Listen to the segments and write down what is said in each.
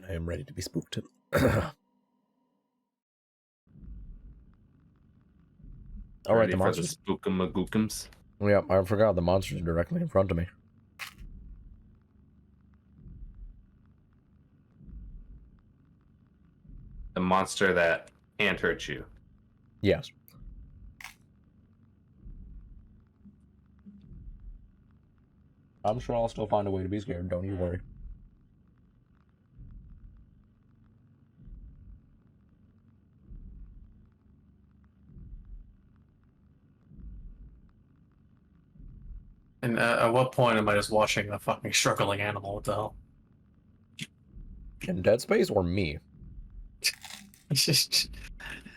and I am ready to be spooked. Alright, the monsters. For the spookamagookums. Yeah, I forgot the monsters are directly in front of me. The monster that can't hurt you. Yes. I'm sure I'll still find a way to be scared, don't you worry. And at what point am I just watching a fucking struggling animal? What the hell? In Dead Space or me?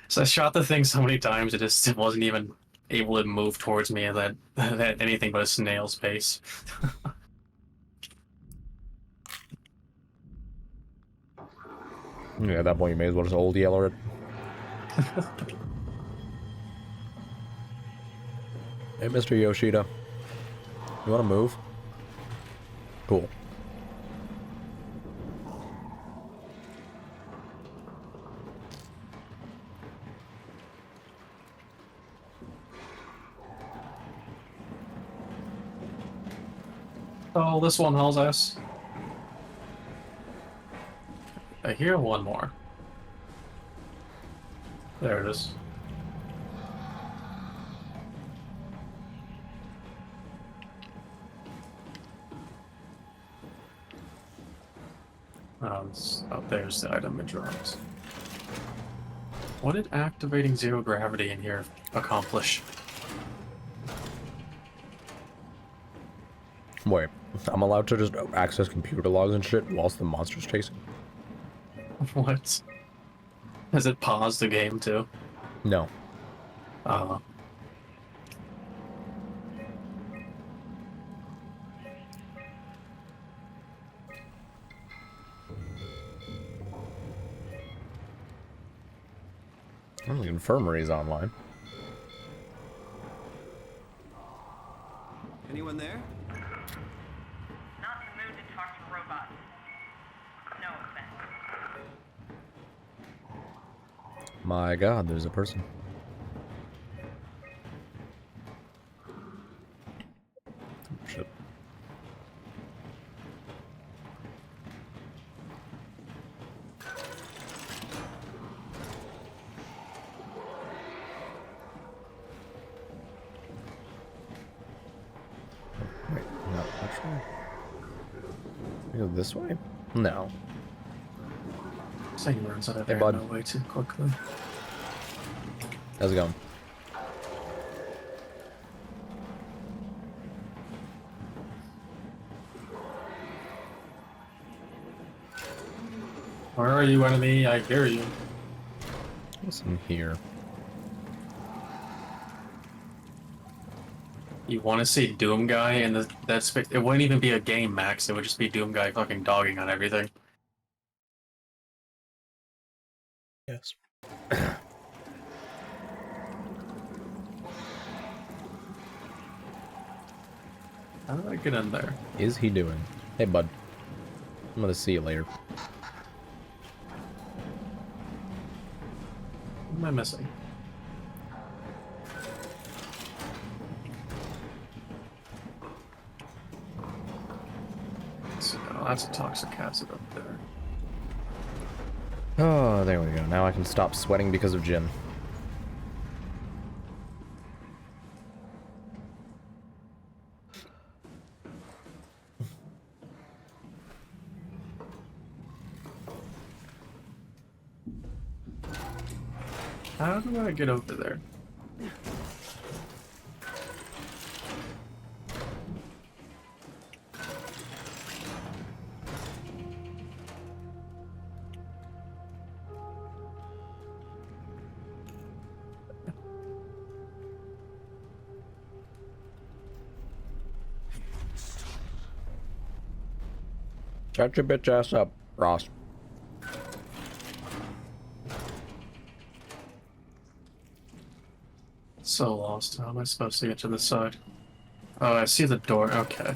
So I shot the thing so many times it just wasn't even able to move towards me at that anything but a snail's pace. Yeah, at that point you may as well just old yeller it. Hey, Mr. Yoshida. You wanna move? Cool. Oh, this one hauls ass. I hear one more. There it is. Oh, there's the item it drops. What did activating zero gravity in here accomplish? Wait, I'm allowed to just access computer logs and shit whilst the monster's chasing? What? Has it paused the game too? No. Well, the infirmary's online. Anyone there? Not in the mood to talk to robots. No offense. My god, there's a person. Oh, shit. Wait, no, actually. We go this way? No. Saying runs out of Hey, there bud. no way too quickly. How's it going? Where are you, enemy? I hear you. What's in here? You want to see Doom Guy and that's it wouldn't even be a game, Max. It would just be Doom Guy fucking dogging on everything. Yes. How do I get in there? Is he doing? Hey, bud. I'm gonna see you later. What am I missing? So, that's a toxic acid up there. Oh, there we go. Now I can stop sweating because of Jin. How do I get over there? Shut your bitch ass up, Ross. So lost. How am I supposed to get to the side? Oh, I see the door. Okay.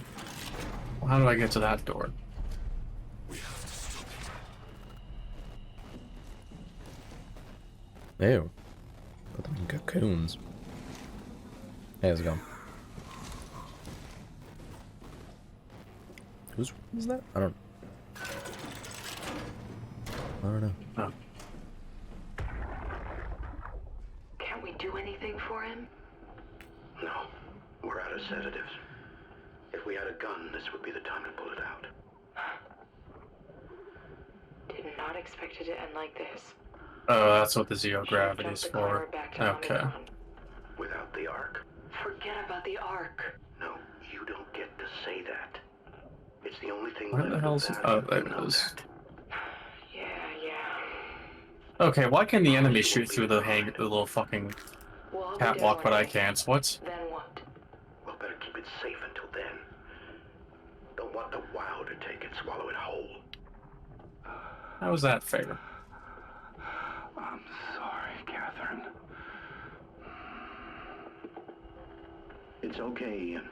Well, how do I get to that door? Ew. Put them in cocoons. Hey, how's it going? Who's that? I don't know. Oh. Can't we do anything for him? No, we're out of sedatives. If we had a gun, this would be the time to pull it out. Did not expect it to end like this. Oh, that's what the zero gravity Dump is the for. car back to Okay. Omicron. Without the Ark. Forget about the Ark. No, you don't get to say that. It's the only thing Where the left of hell's... that, Oh, there you it know is. that. Yeah. Okay, why can the enemy shoot through the little fucking Well, I'll be catwalk, down but I one day. can't? What? Then what? We'll better keep it safe until then. Don't want the WoW to take it, swallow it whole. How is that fair? I'm sorry, Catherine. It's okay, Ian.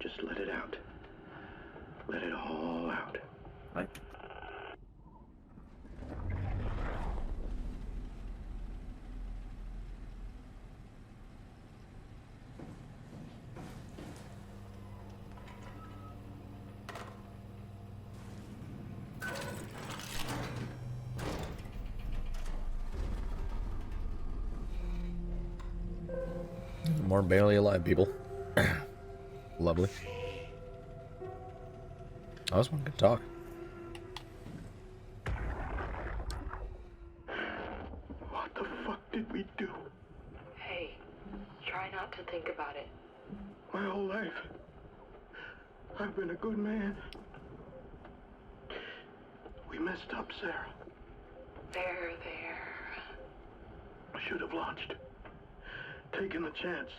Just let it out. Let it all out. Like, More barely alive people. Lovely. Oh, this one can talk. What the fuck did we do? Hey, try not to think about it. My whole life, I've been a good man. We messed up, Sarah. There. I should have launched. Taken the chance.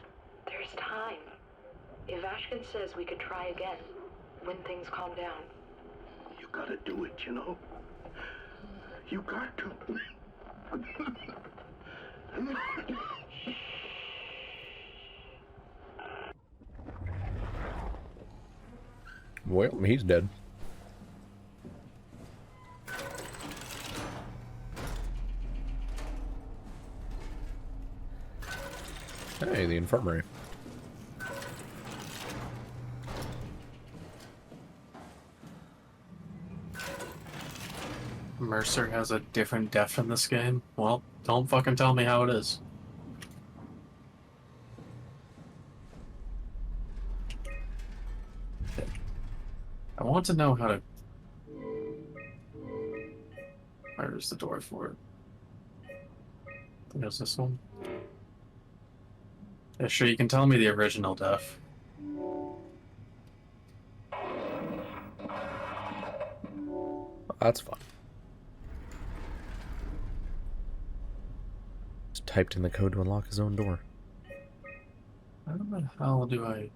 There's time. If Ashkin says we could try again, when things calm down. You gotta do it, you know? You got to. Well, he's dead. Hey, the infirmary. Mercer has a different death in this game? Well, don't fucking tell me how it is. I want to know how to... Where's the door for it? I think it's this one. Yeah, sure, you can tell me the original death. That's fun. Just typed in the code to unlock his own door. How the hell do I...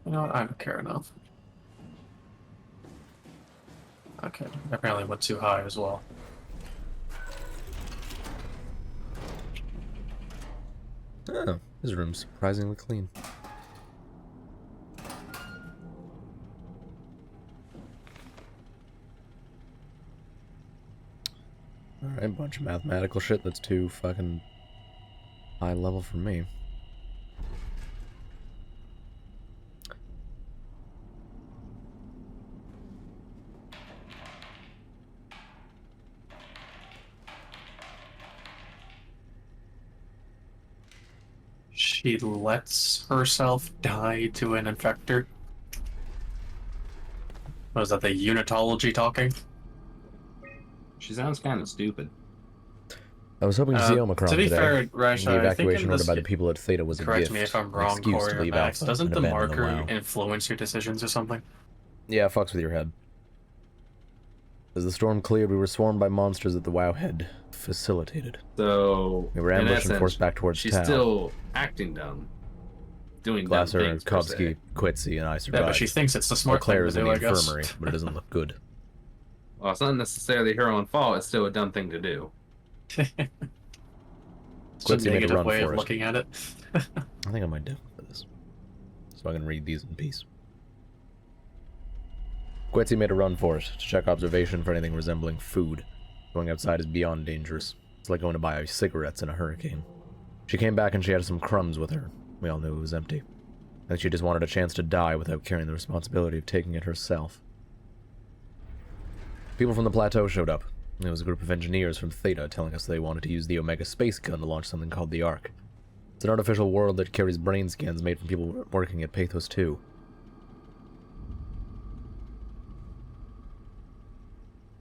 You know what? I don't care enough. Okay, I apparently went too high as well. Oh, his room's surprisingly clean. Alright, bunch of mathematical shit that's too fucking high level for me. She lets herself die to an infector. Was that the unitology talking? She sounds kind of stupid. I was hoping to see Omicron to be today. fair, Rash, The I think evacuation in order this, by the people at Theta was a correct gift. me if I'm an wrong, excuse Corey to or leave Max. Alpha Doesn't and the abandon marker WoW. influence your decisions or something? Yeah, fucks with your head. As the storm cleared, we were swarmed by monsters that the WoW had facilitated. So We were in ambushed and essence, forced back towards she's town. still acting dumb, doing dumb Glasser, things. per se. Kovsky, Quitzy, and I Yeah, survived. but she thinks it's the smart Claire thing is to in do, the I guess. infirmary, but it doesn't look good. Well, it's not necessarily her own fault. It's still a dumb thing to do. It's a Quincy made a negative run way for of it. looking at it. I think I might do for this, so I can read these in peace. Quetzi made a run for it to check observation for anything resembling food. Going outside is beyond dangerous. It's like going to buy cigarettes in a hurricane. She came back and she had some crumbs with her. We all knew it was empty. I think she just wanted a chance to die without carrying the responsibility of taking it herself. People from the plateau showed up. It was a group of engineers from Theta telling us they wanted to use the Omega space gun to launch something called the Ark. It's an artificial world that carries brain scans made from people working at PATHOS-II.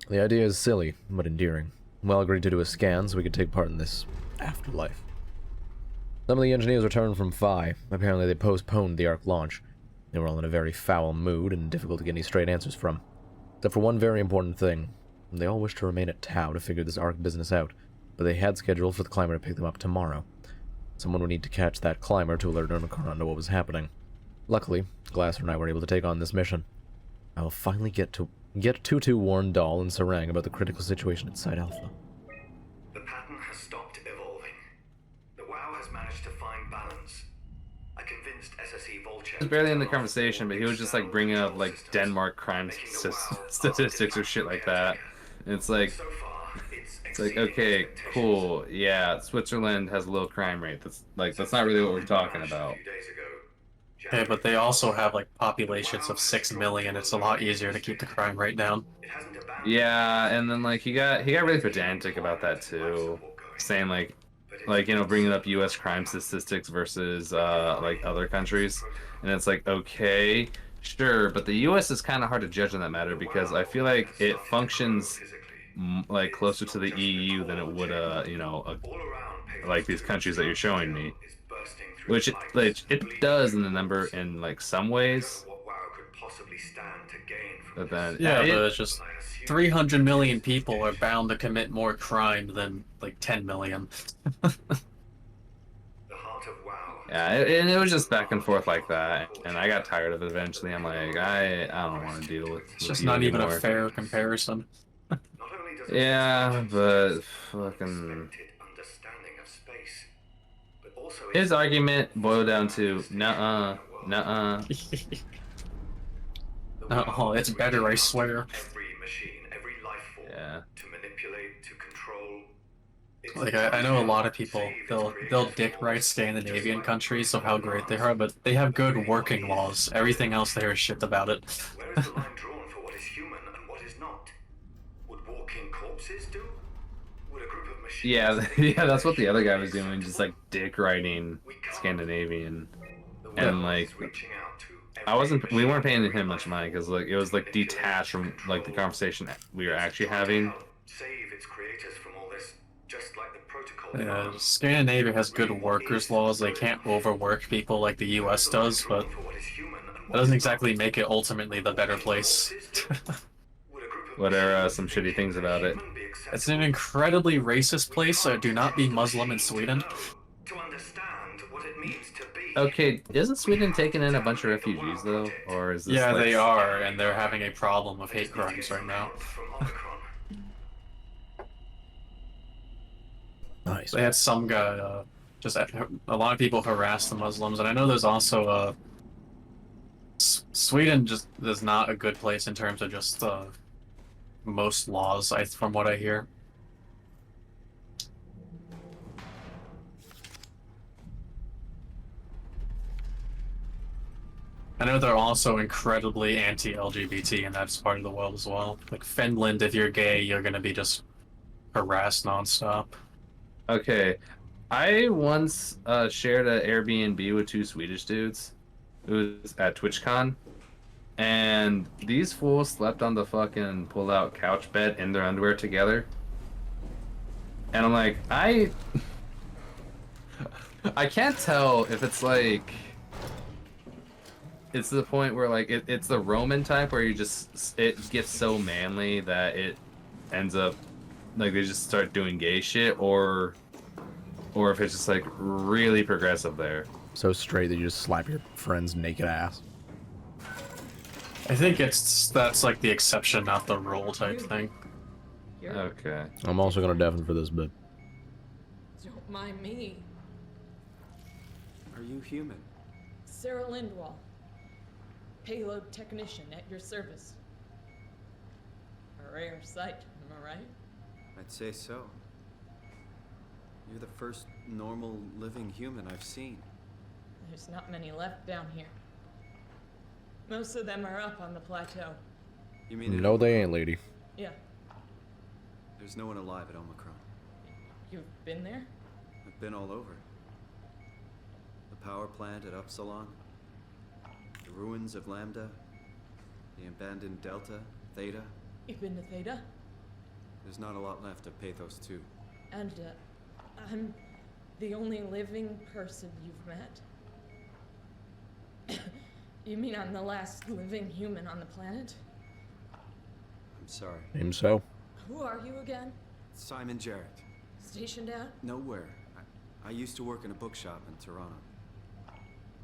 The idea is silly, but endearing. We all agreed to do a scan so we could take part in this afterlife. Some of the engineers returned from Phi. Apparently they postponed the Ark launch. They were all in a very foul mood and difficult to get any straight answers from. Except for one very important thing. They all wished to remain at Tau to figure this Ark business out, but they had scheduled for the climber to pick them up tomorrow. Someone would need to catch that climber to alert Unicron to what was happening. Luckily, Glasser and I were able to take on this mission. I will finally get to warn Dahl and Sarang about the critical situation at Site Alpha. The pattern has stopped evolving. The WoW has managed to find balance. I convinced SSE Vulture... He was barely in the conversation, but he was just like bringing up like Denmark crime statistics or shit like that. And it's like, okay, cool, yeah, Switzerland has a low crime rate. That's not really what we're talking about. Okay, but they also have like populations of 6 million. It's a lot easier to keep the crime rate down. Yeah, and then like he got really pedantic about that too, saying like you know, bringing up U.S. crime statistics versus like other countries, and it's like, okay, sure, but the U.S. is kind of hard to judge in that matter because I feel like it functions like closer to the EU than it would you know, like these countries that you're showing me, which it does in the number in like some ways, but then yeah, but it's just 300 million people are bound to commit more crime than like 10 million. Yeah, and it was just back and forth like that, and I got tired of it eventually. I'm like, I don't want to deal with It's just not even a fair comparison. Yeah, but fucking... His argument boiled down to, nuh-uh, nuh-uh. Oh, it's better, I swear. Yeah. Like, I know a lot of people, they'll dick write Scandinavian countries of how great they are, but they have good working laws. Everything else there is shit about it. Yeah, yeah, that's what the other guy was doing, just like dick writing Scandinavian, and like we weren't paying him much mind because like it was like detached from like the conversation that we were actually having. Yeah, Scandinavia has good workers' laws. They can't overwork people like the U.S. does, but that doesn't exactly make it ultimately the better place. What are some shitty things about it? It's an incredibly racist place, so do not be Muslim in Sweden. Okay, isn't Sweden taking in a bunch of refugees though, or is this? Yeah, like... they are, and they're having a problem of hate crimes right now. Nice. They had some guy, just a lot of people harass the Muslims, and I know there's also Sweden just is not a good place in terms of just most laws, from what I hear. I know they're also incredibly anti-LGBT in that part of the world as well. Like Finland, if you're gay, you're gonna be just harassed nonstop. Okay, I once shared an Airbnb with 2 Swedish dudes. It was at TwitchCon, and these fools slept on the fucking pull-out couch bed in their underwear together. And I'm like, I can't tell if it's like, it's to the point where like it's the Roman type where it gets so manly that it ends up like they just start doing gay shit, or if it's just like really progressive there. So straight that you just slap your friend's naked ass. I think that's like the exception, not the rule type thing. Okay. I'm also gonna deafen for this bit. Don't mind me. Are you human? Sarah Lindwall. Payload technician at your service. A rare sight, am I right? I'd say so. You're the first normal living human I've seen. There's not many left down here. Most of them are up on the plateau. You mean No, they ain't, lady. Yeah, there's no one alive at Omicron? you've been there? I've been all over. The power plant at Upsilon, the ruins of Lambda, the abandoned Delta, Theta. You've been to Theta? There's not a lot left of PATHOS-II. And, I'm the only living person you've met? You mean I'm the last living human on the planet? I'm sorry. Him so. Who are you again? Simon Jarrett. Stationed out? Nowhere. I used to work in a bookshop in Toronto.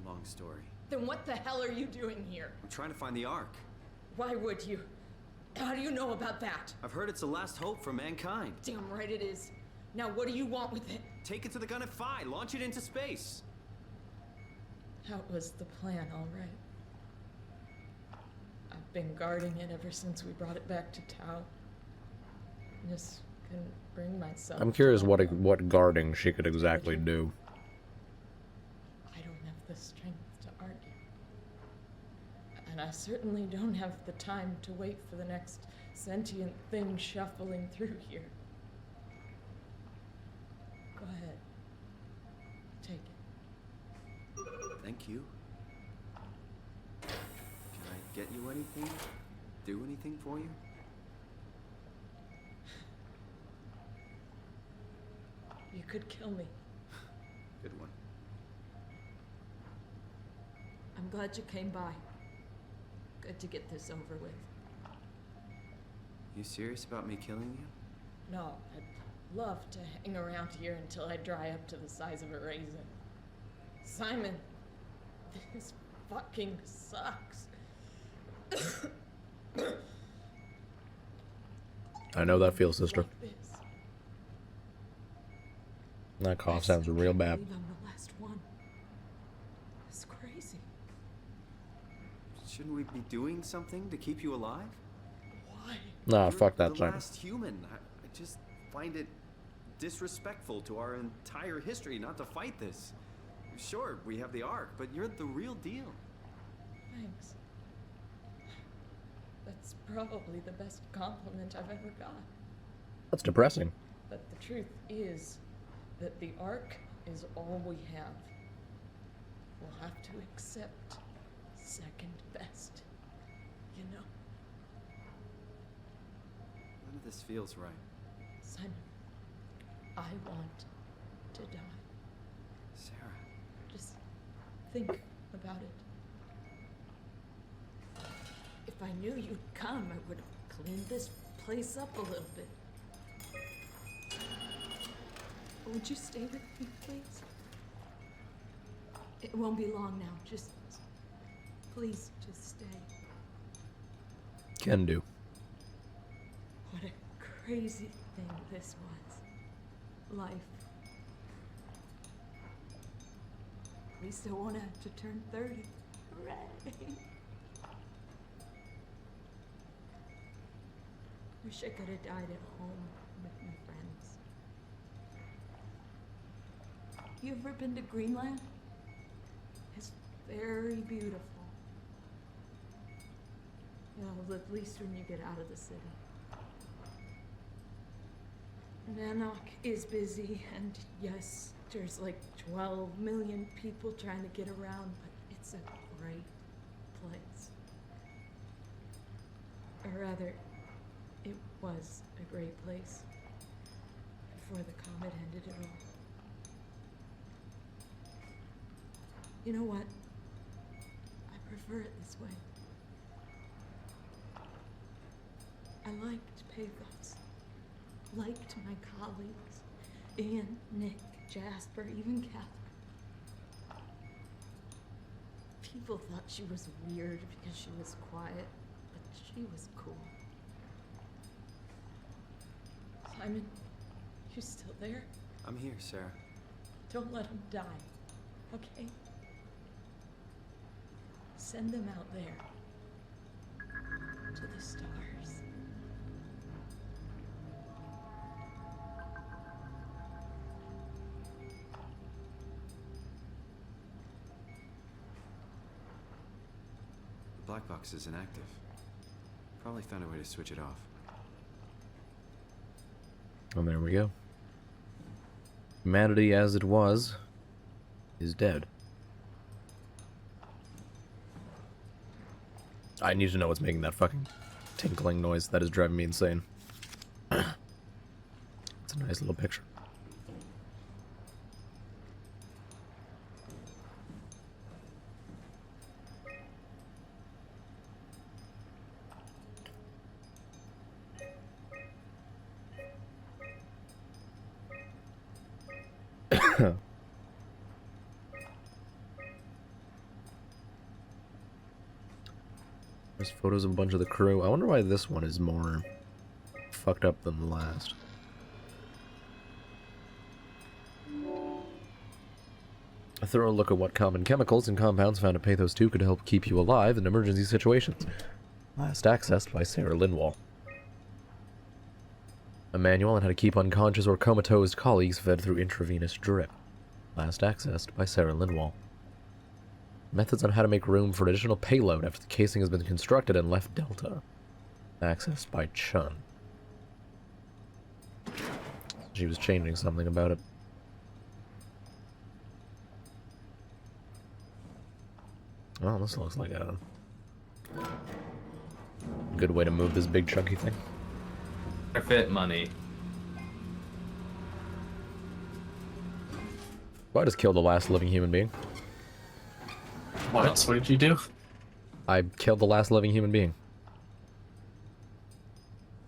Long story. Then what the hell are you doing here? I'm trying to find the Ark. Why would you? How do you know about that? I've heard it's the last hope for mankind. Damn right it is. Now what do you want with it? Take it to the Gun at Phi. Launch it into space. That was the plan, all right. I've been guarding it ever since we brought it back to Tau. Just couldn't bring myself. I'm curious to- what guarding she could exactly do. I don't have the strength to argue. And I certainly don't have the time to wait for the next sentient thing shuffling through here. Go ahead. Take it. Thank you. Can I get you anything? Do anything for you? You could kill me. Good one. I'm glad you came by. Good to get this over with. You serious about me killing you? No, I'd love to hang around here until I dry up to the size of a raisin. Simon, this fucking sucks. I know that feels, sister. Like this. That cough sounds real I bad. believe I'm the last one. It's crazy. Shouldn't we be doing something to keep you alive? Why? Nah, You're fuck that, the Simon. last human. I just find it disrespectful to our entire history not to fight this. Sure, we have the Ark, but you're the real deal. Thanks. That's probably the best compliment I've ever got. That's depressing. But the truth is that the Ark is all we have. We'll have to accept second best, you know? None of this feels right. Simon, I want to die. Sarah. Just think about it. If I knew you'd come, I would have cleaned this place up a little bit. Would you stay with me, please? It won't be long now. Just, please, just stay. Can do. What a crazy thing this was. Life. At least I won't have to turn 30. Hooray! Wish I could have died at home with my friends. You ever been to Greenland? It's very beautiful. Well, at least when you get out of the city. Nanook is busy, and yes, there's like 12 million people trying to get around, but it's a great place. Or rather, it was a great place before the comet ended it all. You know what? I prefer it this way. I liked PATHOS. Liked my colleagues. Ian, Nick, Jasper, even Catherine. People thought she was weird because she was quiet, but she was cool. Simon, you still there? I'm here, Sarah. Don't let him die, okay? Send them out there. To the stars. black box is inactive. Probably found a way to switch it off. And there we go. Humanity as it was is dead. I need to know what's making that fucking tinkling noise. That is driving me insane. It's a nice little picture. There's photos of a bunch of the crew. I wonder why this one is more fucked up than the last. A thorough look at what common chemicals and compounds found at PATHOS-II could help keep you alive in emergency situations. Last accessed by Sarah Lindwall. A manual on how to keep unconscious or comatose colleagues fed through intravenous drip. Last accessed by Sarah Lindwall. Methods on how to make room for additional payload after the casing has been constructed and left Delta. Accessed by Chun. She was changing something about it. Well, this looks like a good way to move this big chunky thing. Fit money. Well, I just killed the last living human being. What? What did you do? I killed the last living human being.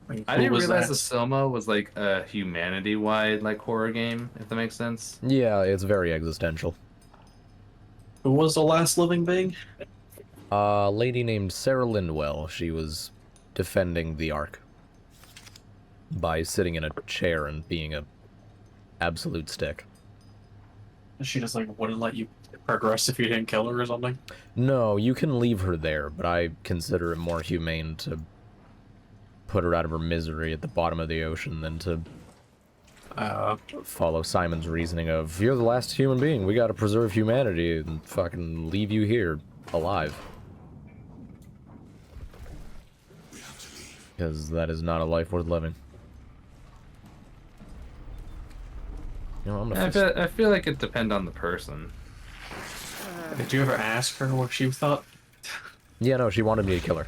Wait, I who didn't was realize that? the Soma was like a humanity-wide like horror game, if that makes sense. Yeah, it's very existential. Who was the last living being? A lady named Sarah Lindwell. She was defending the Ark by sitting in a chair and being a absolute stick. She just like wouldn't let you progress if you didn't kill her or something. No, you can leave her there, but I consider it more humane to put her out of her misery at the bottom of the ocean than to follow Simon's reasoning of, you're the last human being, we gotta preserve humanity, and fucking leave you here, alive. Because that is not a life worth living. You know, I'm gonna I feel like it depends on the person. Did you ever ask her what she thought? Yeah, no, she wanted me to kill her.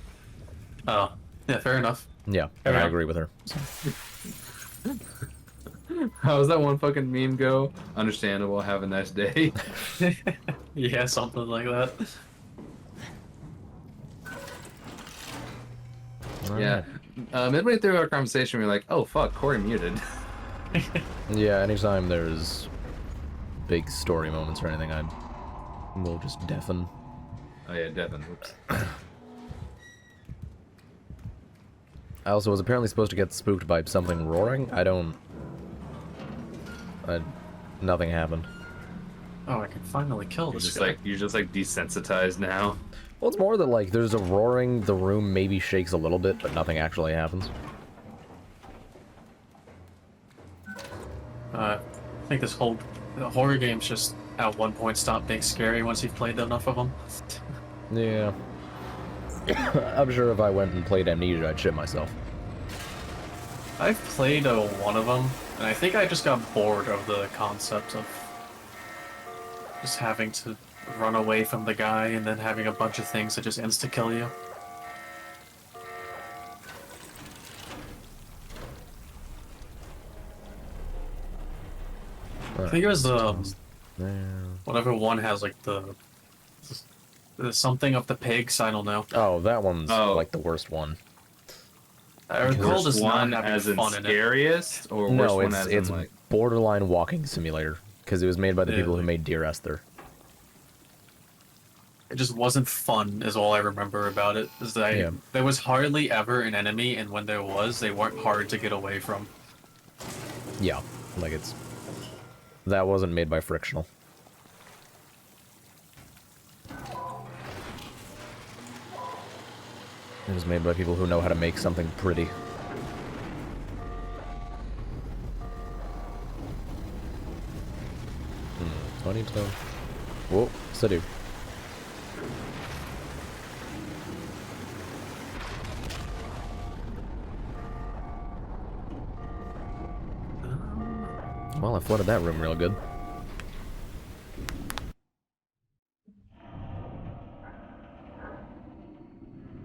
Oh, yeah, fair enough. Yeah, and I agree with her. So. How does that one fucking meme go? Understandable, have a nice day. Yeah, something like that. Yeah. Midway through our conversation, we were like, oh fuck, Corey muted. Yeah, anytime there's big story moments or anything, I will just deafen. Oh yeah, Devin. Whoops. I also was apparently supposed to get spooked by something roaring. Nothing happened. Oh, I can finally kill this guy. You're just like desensitized now. Well, it's more that, like, there's a roaring, the room maybe shakes a little bit, but nothing actually happens. I think this whole horror game's just at one point stop being scary once you've played enough of them. Yeah. I'm sure if I went and played Amnesia, I'd shit myself. I've played one of them, and I think I just got bored of the concept of just having to run away from the guy and then having a bunch of things that just insta-kill you. I think it was whatever one has like the something of the pigs. I don't know. Oh, that one's like the worst one. I recall Worst this one not as having in fun in it. scariest, or worst No, one as it's in like borderline walking simulator, because it was made by the Yeah, people who like- made Dear Esther. It just wasn't fun, is all I remember about it. Is that Yeah. there was hardly ever an enemy, and when there was, they weren't hard to get away from. Yeah, like that wasn't made by Frictional. It was made by people who know how to make something pretty. I need to... Whoa, steady. Well, I flooded that room real good.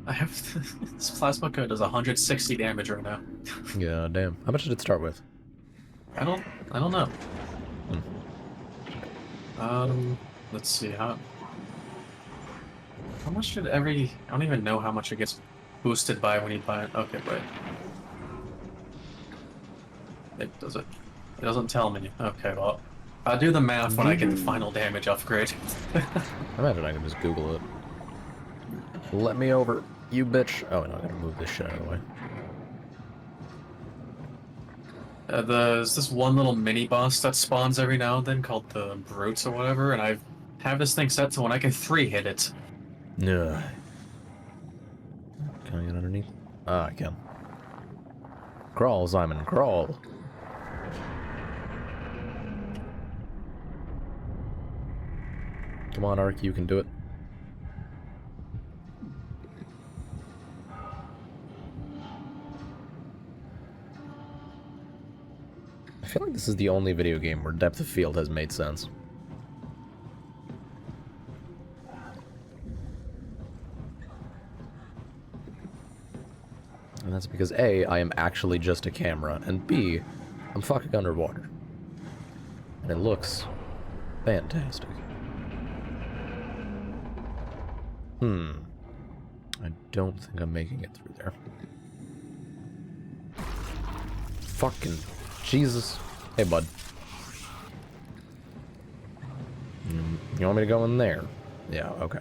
I have this plasma code does 160 damage right now. Yeah, damn. How much did it start with? I don't know. Let's see how much did every? I don't even know how much it gets boosted by when you buy it. Okay, wait. It doesn't tell me. Okay, well, I'll do the math when I get the final damage upgrade. I imagine I can just Google it. Let me over, you bitch. Oh, no, I gotta move this shit out of the way. There's this one little mini boss that spawns every now and then called the Brutes or whatever, and I have this thing set to when I can 3-hit it. Yeah. Can I get underneath? Ah, I can. Crawl, Simon, crawl. Come on, Ark, you can do it. I feel like this is the only video game where depth of field has made sense. And that's because A, I am actually just a camera, and B, I'm fucking underwater. And it looks fantastic. I don't think I'm making it through there. Fucking Jesus. Hey, bud. You want me to go in there? Yeah, okay.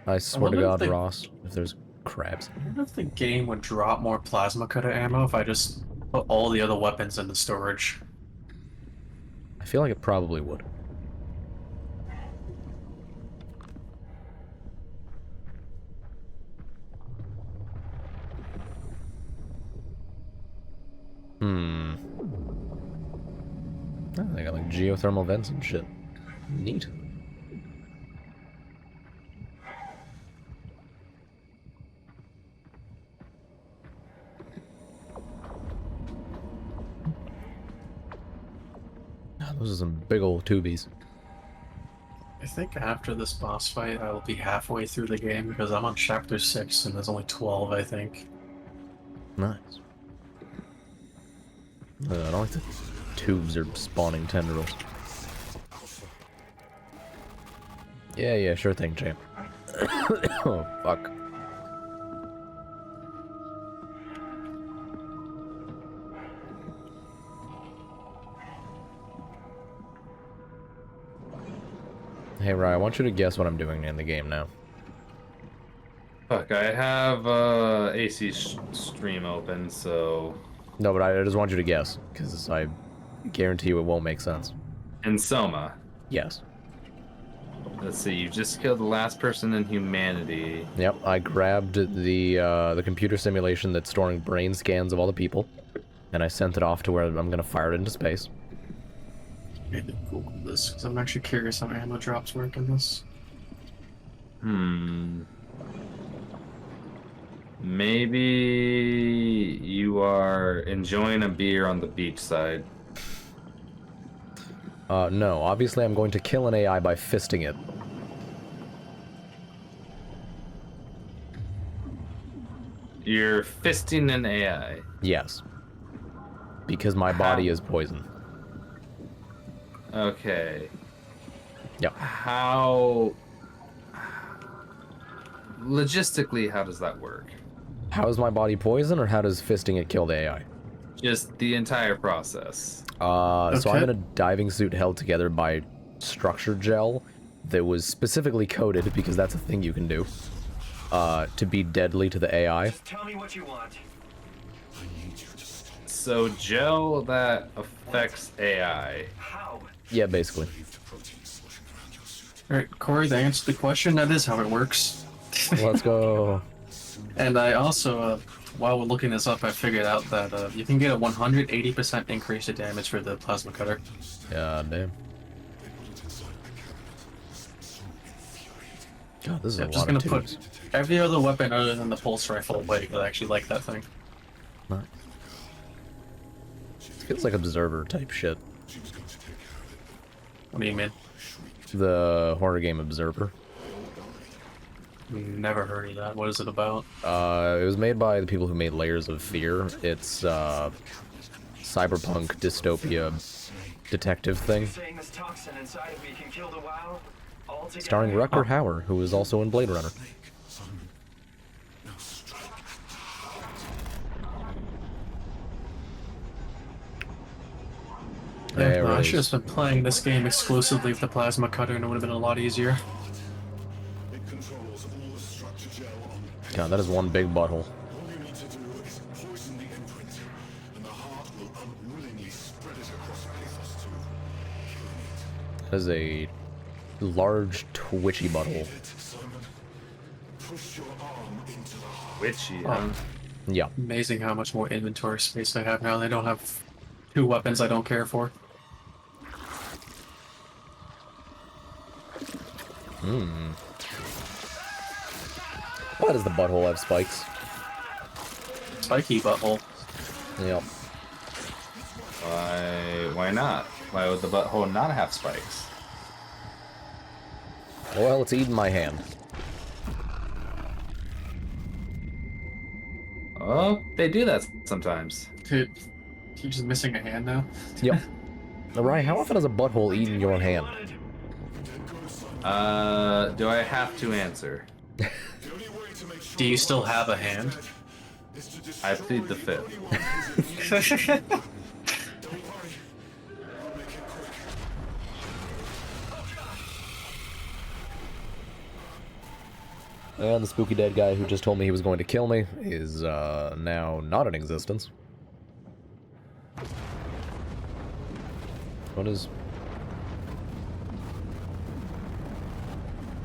I swear to God, Ross, if there's crabs. I wonder if the game would drop more plasma cutter ammo if I just put all the other weapons into storage. I feel like it probably would. Oh, they got like geothermal vents and shit. Neat. Oh, those are some big old tubies. I think after this boss fight, I will be halfway through the game because I'm on chapter 6 and there's only 12, I think. Nice. I don't like the tubes are spawning tendrils. Yeah, sure thing, champ. Oh, fuck. Hey, Rye, I want you to guess what I'm doing in the game now. Fuck, I have AC stream open, so... No, but I just want you to guess, because I guarantee you it won't make sense. In Soma. Yes. Let's see, you just killed the last person in humanity. Yep, I grabbed the computer simulation that's storing brain scans of all the people, and I sent it off to where I'm gonna fire it into space. I need to Google this, because I'm actually curious how ammo drops work in this. Maybe you are enjoying a beer on the beach side. No, obviously I'm going to kill an AI by fisting it. You're fisting an AI. Yes. Because my body is poison. Okay. Yep. How... Logistically, how does that work? How is my body poison, or how does fisting it kill the AI? Just the entire process. So I'm in a diving suit held together by structure gel that was specifically coded, because that's a thing you can do, to be deadly to the AI. Just tell me what you want. So gel that affects AI. How? Yeah, basically. Alright, Corey, to answer the question, that is how it works. Let's go. And I also, while we're looking this up, I figured out that you can get a 180% increase in damage for the plasma cutter. Yeah, damn. God, this is I'm a just lot gonna of tubes. put every other weapon other than the pulse rifle away, but I actually like that thing. Nice. Feels like Observer type shit. What do you mean? The horror game Observer. Never heard of that. What is it about? It was made by the people who made Layers of Fear. It's cyberpunk dystopia detective thing. Starring Rutger Hauer, who is also in Blade Runner. Yeah, I should have been playing this game exclusively with the plasma cutter and it would have been a lot easier. God, that is one big butthole. That is a large, twitchy butthole. Witchy, huh? Yeah. Amazing how much more inventory space I have now. They don't have 2 weapons I don't care for. Hmm. Why does the butthole have spikes? Spiky butthole. Yep. Why not? Why would the butthole not have spikes? Well, it's eating my hand. Oh, they do that sometimes. Dude, you're just missing a hand now? Yep. Alright, how often has a butthole eaten your hand? Do I have to answer? Do you still have a hand? I plead the fifth. And the spooky dead guy who just told me he was going to kill me is now not in existence. What is...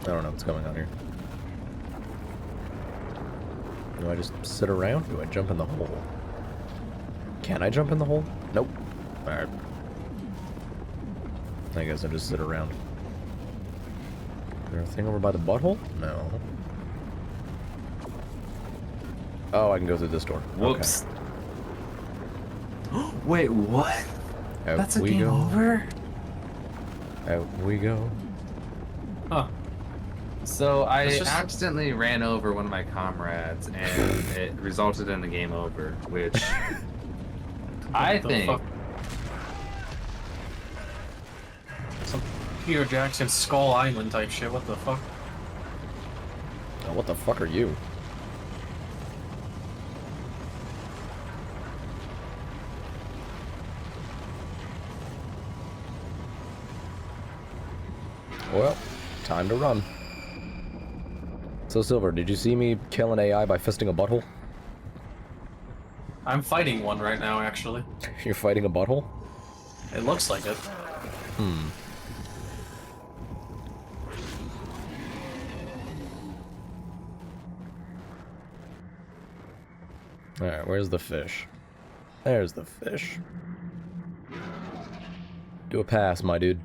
I don't know what's going on here. Do I just sit around? Do I jump in the hole? Can I jump in the hole? Nope. Alright. I guess I just sit around. Is there a thing over by the butthole? No. Oh, I can go through this door. Whoops. Okay. Wait, what? Out That's a we game go. over? Out we go. Huh. So I It's just- accidentally ran over one of my comrades, and it resulted in a game over, which I the think. fuck? Some Peter Jackson Skull Island type shit. What the fuck? Oh, what the fuck are you? Well, time to run. So, Silver, did you see me kill an AI by fisting a butthole? I'm fighting one right now, actually. You're fighting a butthole? It looks like it. Hmm. Alright, where's the fish? There's the fish. Do a pass, my dude.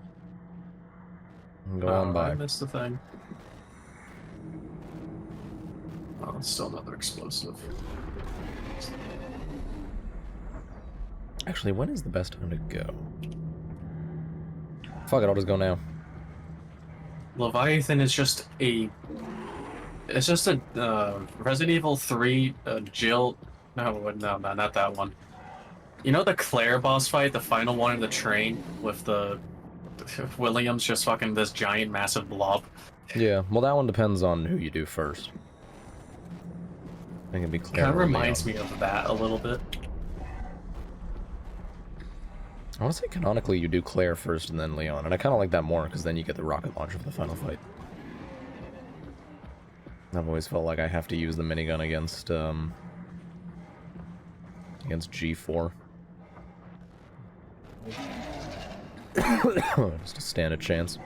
Go on by. I missed the thing. Oh, it's still another explosive. Actually, when is the best time to go? Fuck it, I'll just go now. Leviathan is just a... It's just a Resident Evil 3 Jill... No, not that one. You know the Claire boss fight, the final one in the train with the... Williams just fucking this giant massive blob? Yeah, well that one depends on who you do first. I think it'd be Claire. Kind of or reminds Leon. me of that a little bit. I want to say canonically you do Claire first and then Leon, and I kind of like that more because then you get the rocket launcher for the final fight. I've always felt like I have to use the minigun against G4. Just to stand a chance.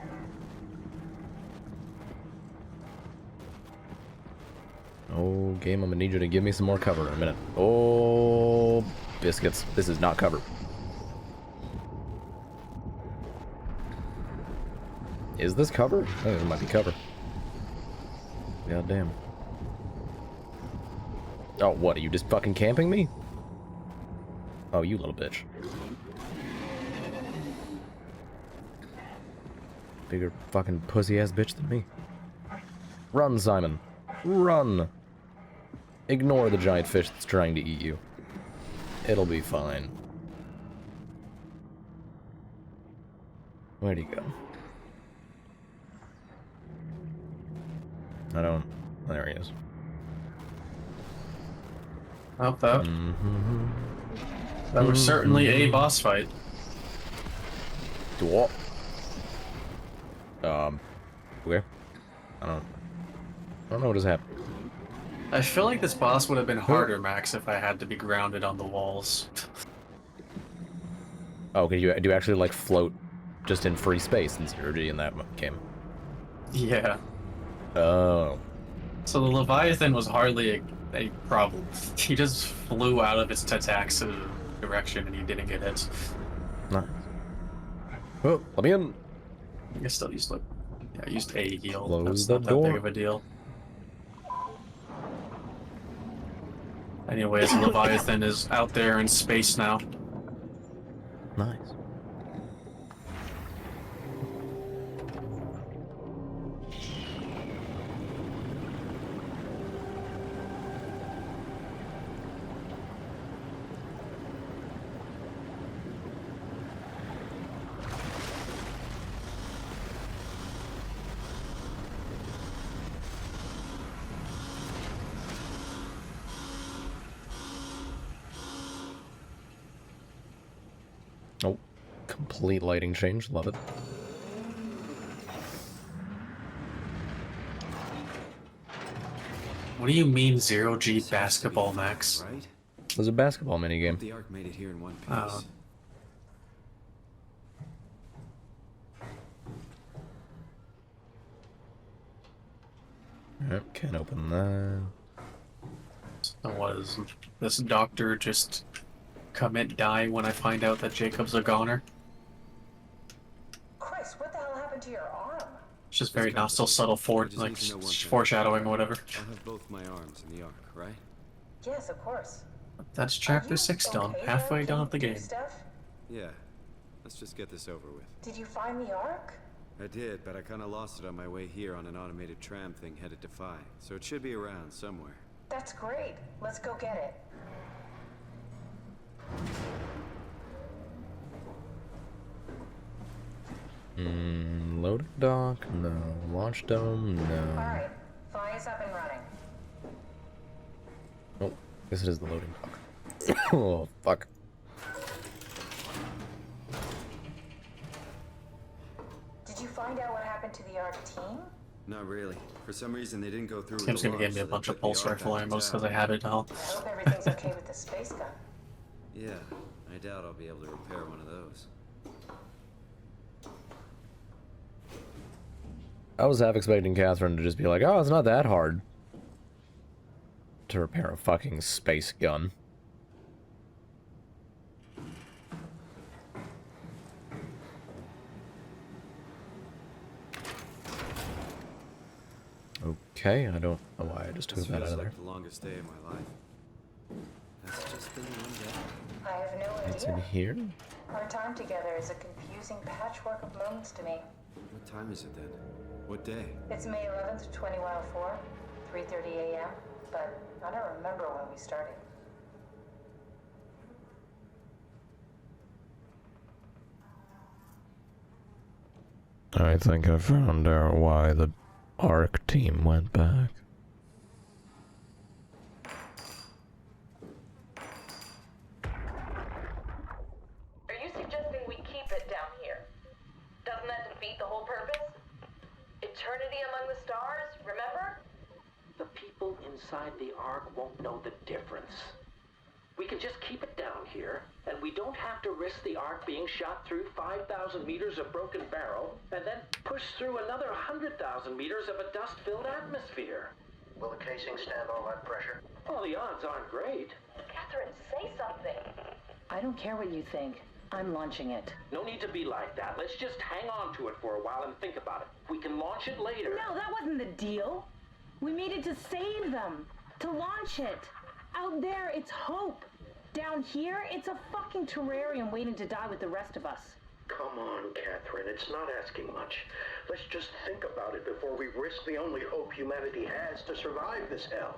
Oh, game, I'm gonna need you to give me some more cover in a minute. Oh, biscuits. This is not cover. Is this cover? I think it might be cover. God damn. Oh, what? Are you just fucking camping me? Oh, you little bitch. bigger fucking pussy-ass bitch than me. Run, Simon. Run! Ignore the giant fish that's trying to eat you. It'll be fine. Where'd he go? I don't... There he is. Well, that was certainly a boss fight. What? Where? I don't know what has happened. I feel like this boss would have been harder, Max, if I had to be grounded on the walls. Oh, do you actually like float just in free space in 0G in that game? Yeah. Oh. So the Leviathan was hardly a problem. He just flew out of his Tatax's direction and he didn't get hit. Nice. Oh, let me in. I still used like, yeah, I used a heal. Close That's the not door. that big of a deal. Anyways, Leviathan is out there in space now. Nice. Oh, complete lighting change. Love it. What do you mean 0G basketball, Max? Right? There's a basketball minigame. The Ark made it here in one piece. Oh. Yep, can't open that. So was this doctor just commit die when I find out that Jacob's a goner? Chris, what the hell happened to your arm? It's just very not so subtle like foreshadowing or whatever. I'll have both my arms in the Ark, right? Yes, of course. That's chapter 6 done, halfway done with the game. Yeah. Let's just get this over with. Did you find the Ark? I did, but I kind of lost it on my way here on an automated tram thing headed to Phi. So it should be around somewhere. That's great. Let's go get it. Loading dock? No. Launch dome? No. Alright, Phi is up and running. Oh, guess it is the loading dock. Oh, fuck. Did you find out what happened to the Ark team? Not really. For some reason, they didn't go through with Tim's the gonna give launch, me a so they bunch of took the pulse Ark rifle back to ammo because town. I have it now. I hope everything's okay with the space gun. Yeah, I doubt I'll be able to repair one of those. I was half expecting Catherine to just be like, oh, it's not that hard to repair a fucking space gun. Okay, I don't know why I just took This that out feels of there. like the longest day of my life. That's just been one day. I have no It's in idea. here? Our time together is a confusing patchwork of moments to me. What time is it then? What day? It's May 11th, 2104, 3:30 a.m., but I don't remember when we started. I think I found out why the ARC team went back. Are you suggesting we keep it down here? Doesn't that defeat the whole purpose? Eternity among the stars, remember? The people inside the Ark won't know the difference. We can just keep it down here, and we don't have to risk the Ark being shot through 5,000 meters of broken barrel, and then push through another 100,000 meters of a dust-filled atmosphere. Will the casing stand all that pressure? Well, the odds aren't great. Catherine, say something. I don't care what you think. I'm launching it. No need to be like that. Let's just hang on to it for a while and think about it. We can launch it later. No, that wasn't the deal. We made it to save them, to launch it. Out there, it's hope. Down here, it's a fucking terrarium waiting to die with the rest of us. Come on, Catherine, it's not asking much. Let's just think about it before we risk the only hope humanity has to survive this hell.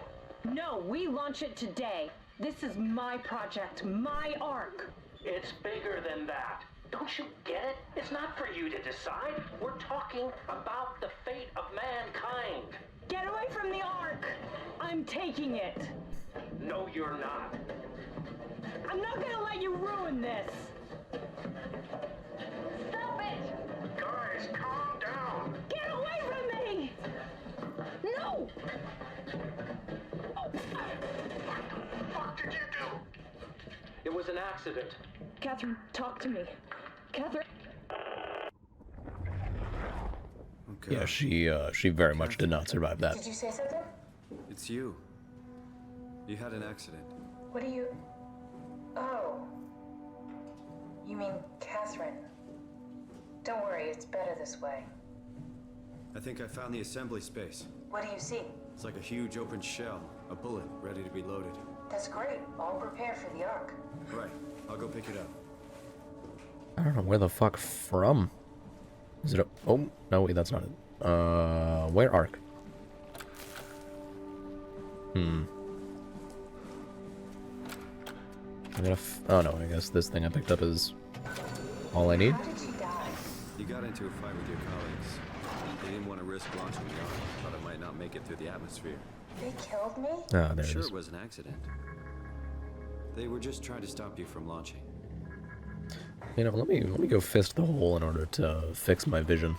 No, we launch it today. This is my project, my ark. It's bigger than that. Don't you get it? It's not for you to decide. We're talking about the fate of mankind. Get away from the ark! I'm taking it. No, you're not. I'm not gonna let you ruin this. Stop it! Guys, calm down! Get away from me! No! What the fuck did you do? It was an accident. Catherine, talk to me. Catherine. Okay. Yeah, she very much did not survive that. Did you say something? It's you. You had an accident. What do you... Oh. You mean Catherine. Don't worry, it's better this way. I think I found the assembly space. What do you see? It's like a huge open shell, a bullet ready to be loaded. That's great. All prepared for the Ark. Right. I'll go pick it up. I don't know where the fuck from. Is it a... Oh, no, wait, that's not it. Where arc? I'm gonna oh no, I guess this thing I picked up is all I need. How did she die? You got into a fight with your colleagues. They didn't want to risk launching the Ark. Thought it might not make it through the atmosphere. They killed me? Ah, there Sure, it is. it was an accident. They were just trying to stop you from launching. You know, let me go fist the hole in order to fix my vision.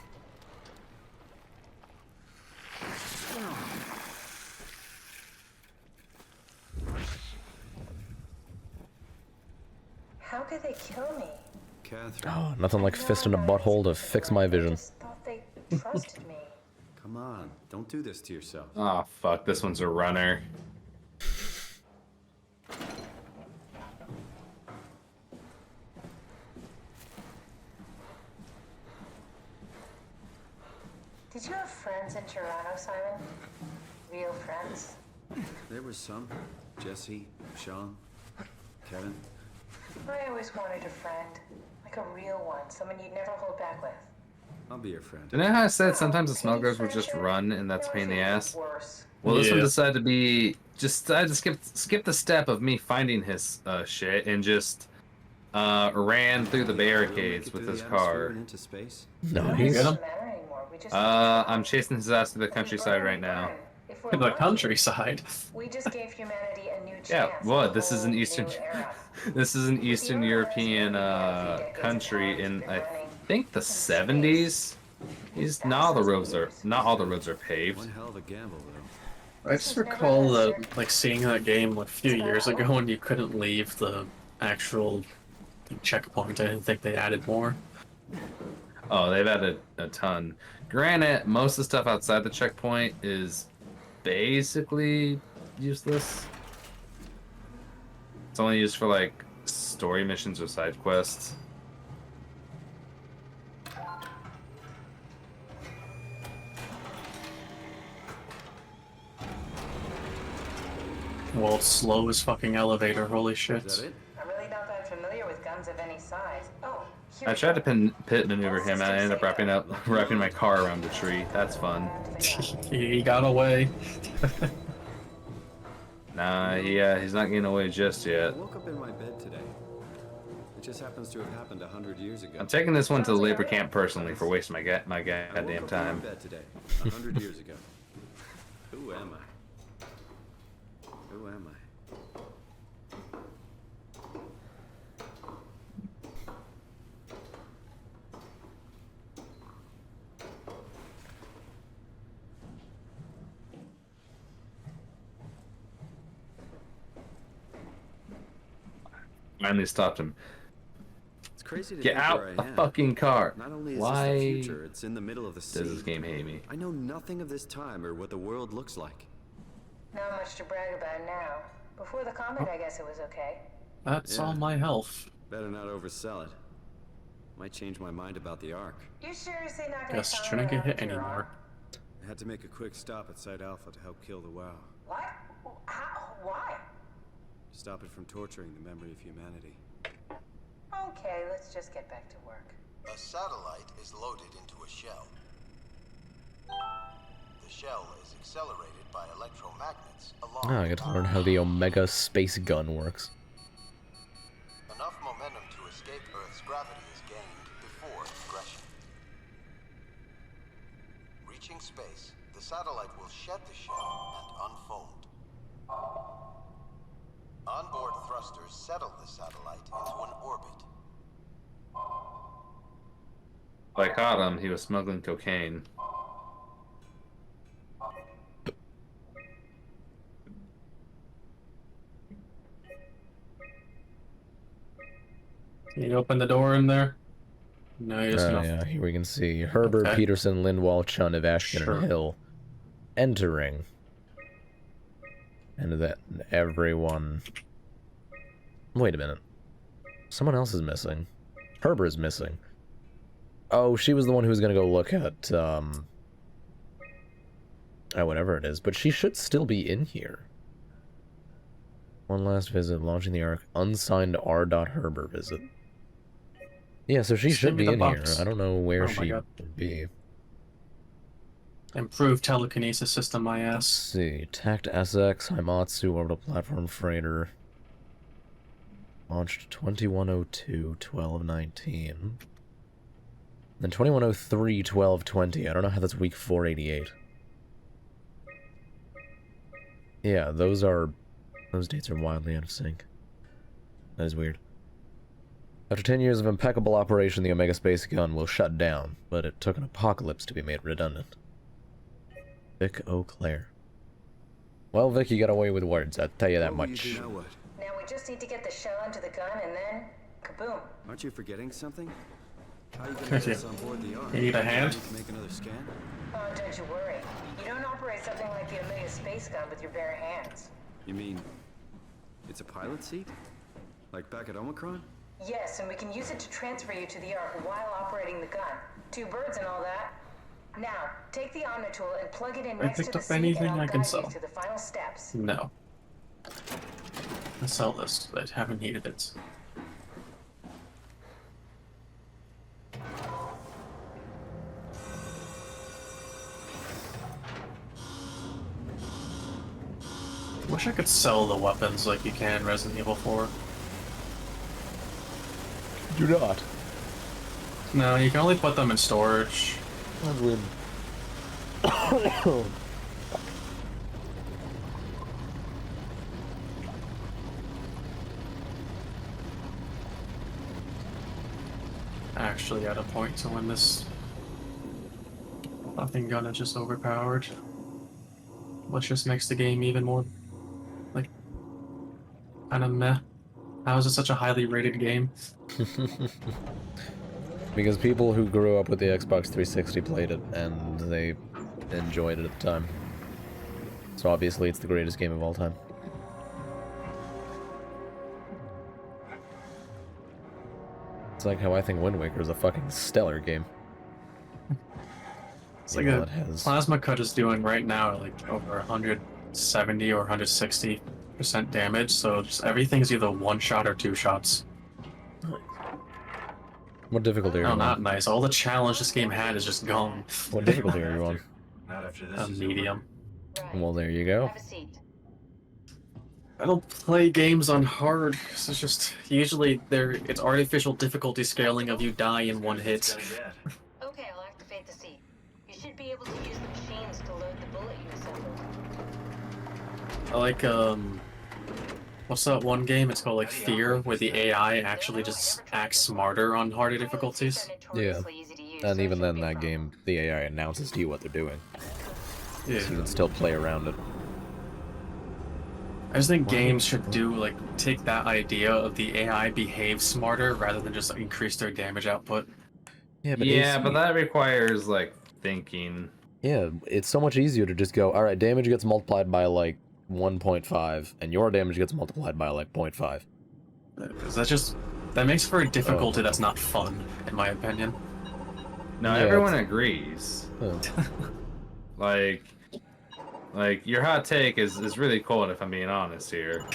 How could they kill me? Catherine, Oh, nothing like fisting a butthole to fix my I vision. just thought they trusted me. come on. Don't do this to yourself. Oh fuck, this one's a runner. Did you have friends in Toronto, Simon? Real friends? There was some. Jesse, Sean, Kevin. I always wanted a friend. Like a real one. Someone you'd never hold back with. I'll be your friend. You know how I said sometimes the smugglers would just run and that's a pain in the ass? Worse. Well, this one Yeah. decided to be... Just decided to skip the step of me finding his shit and just ran through the barricades with his car. Into space? Nice. Get him? Doesn't matter anymore. We just I'm chasing his ass to the countryside right now. If we're To the lucky, countryside. We just gave humanity a new chance. Yeah, at what? a This is an whole Eastern... new era. This is an Eastern European country in, I think, the 70s? Not all the roads are paved. One hell of a gamble, though. I just recall like seeing that game like, a few years ago and you couldn't leave the actual checkpoint. I didn't think they added more. Oh, they've added a ton. Granted, most of the stuff outside the checkpoint is basically useless. It's only used for like story missions or side quests. Well, it's slow as fucking elevator, holy shit. Is that it? I'm really not that familiar with guns of any size. Oh, here I we tried go. to pit maneuver him and I ended up wrapping my car around a tree. That's fun. He got away. Nah, he's not getting away just I yet. woke up in my bed today. It just happens to have happened 100 years ago. I'm taking this one to the labor camp personally for wasting my I woke goddamn up in time. my bed today, 100 years ago. Who am I? Who am I? Finally stopped him. It's crazy to Get think out where I the am. fucking car. Not only is Why this the future, it's in the middle of the sea. does this game hate me? I know nothing of this time or what the world looks like. Not much to brag about now. Before the comet, I guess it was okay. That's Yeah. all my health. Better not oversell it. Might change my mind about the Ark. You seriously not gonna Guess tell me shouldn't what get hit happened to your anymore. arm? I had to make a quick stop at Site Alpha to help kill the WoW. What? How? Why? Stop it from torturing the memory of humanity. Okay, let's just get back to work. A satellite is loaded into a shell. The shell is accelerated by electromagnets along Oh, I get to learn how the Omega space gun works. Enough momentum to escape Earth's gravity is gained before ingression. Reaching space, the satellite will shed the shell and unfold. Onboard thrusters settle the satellite into an orbit. I caught him. He was smuggling cocaine. Can you open the door in there? No, you just Yeah, here we can see Herbert, Okay. Peterson, Lindwall, Chun, Ivashkin, Sure. and Hill entering. And then everyone... Wait a minute. Someone else is missing. Herbert is missing. Oh, she was the one who was gonna go look at, oh, whatever it is. But she should still be in here. One last visit, launching the Ark. Unsigned R.Herbert visit. Yeah, so she should be the in box. here. I don't know where Oh my she God. would be. improved telekinesis system, my Let's ass. see. TACT SX, Haimatsu, orbital platform freighter. Launched 2102-12-19. Then 2103-12-20. I don't know how that's week 488. Yeah, those dates are wildly out of sync. That is weird. After 10 years of impeccable operation, the Omega Space Gun will shut down, but it took an apocalypse to be made redundant. Vic O'Clair. Well, Vic, you got away with words, I'll tell you that What will much. you do now, what? Now we just need to get the shell into the gun and then, kaboom. Aren't you forgetting something? How are you gonna get us on board the Ark? You need a hand? To make another scan? Oh, don't you worry. You don't operate something like the Omega space gun with your bare hands. You mean it's a pilot seat? Like back at Omicron? Yes, and we can use it to transfer you to the Ark while operating the gun. 2 birds and all that. Now, take the Omnitool and plug it in I next to picked the up seat anything and I'll I can guide sell. you through the final steps. No. Let's sell this. I haven't needed it. Wish I could sell the weapons like you can in Resident Evil 4. Do not. No, you can only put them in storage. That's weird. Actually, at a point to when this nothing gun is just overpowered. Which just makes the game even more, like, kind of meh. How is it such a highly rated game? Because people who grew up with the Xbox 360 played it, and they enjoyed it at the time. So obviously it's the greatest game of all time. It's like how I think Wind Waker is a fucking stellar game. It's like You know, a it has- plasma cut is doing right now, like over 170 or 160% damage. So just everything's either 1 shot or 2 shots. What difficulty are you Oh, on? not nice. All the challenge this game had is just gone. What difficulty are you on? Not after this A is medium. Well, there you go. Have a seat. I don't play games on hard. 'Cause it's just usually it's artificial difficulty scaling of you die in 1 hit. Okay, I'll activate the seat. You should be able to use the machines to load the bullet you assembled. I like what's that one game? It's called like Fear, where the AI actually just acts smarter on harder difficulties. Yeah. And even then, that game, the AI announces to you what they're doing. Yeah. So you can still play around it. I just think games should take that idea of the AI behave smarter rather than just increase their damage output. Yeah, but that requires like thinking. Yeah, it's so much easier to just go, alright, damage gets multiplied by like 1.5, and your damage gets multiplied by like 0.5. Because that makes for a difficulty that's not fun, in my opinion. No, Yeah, everyone agrees. Oh. Like your hot take is really cool, if I'm being honest here.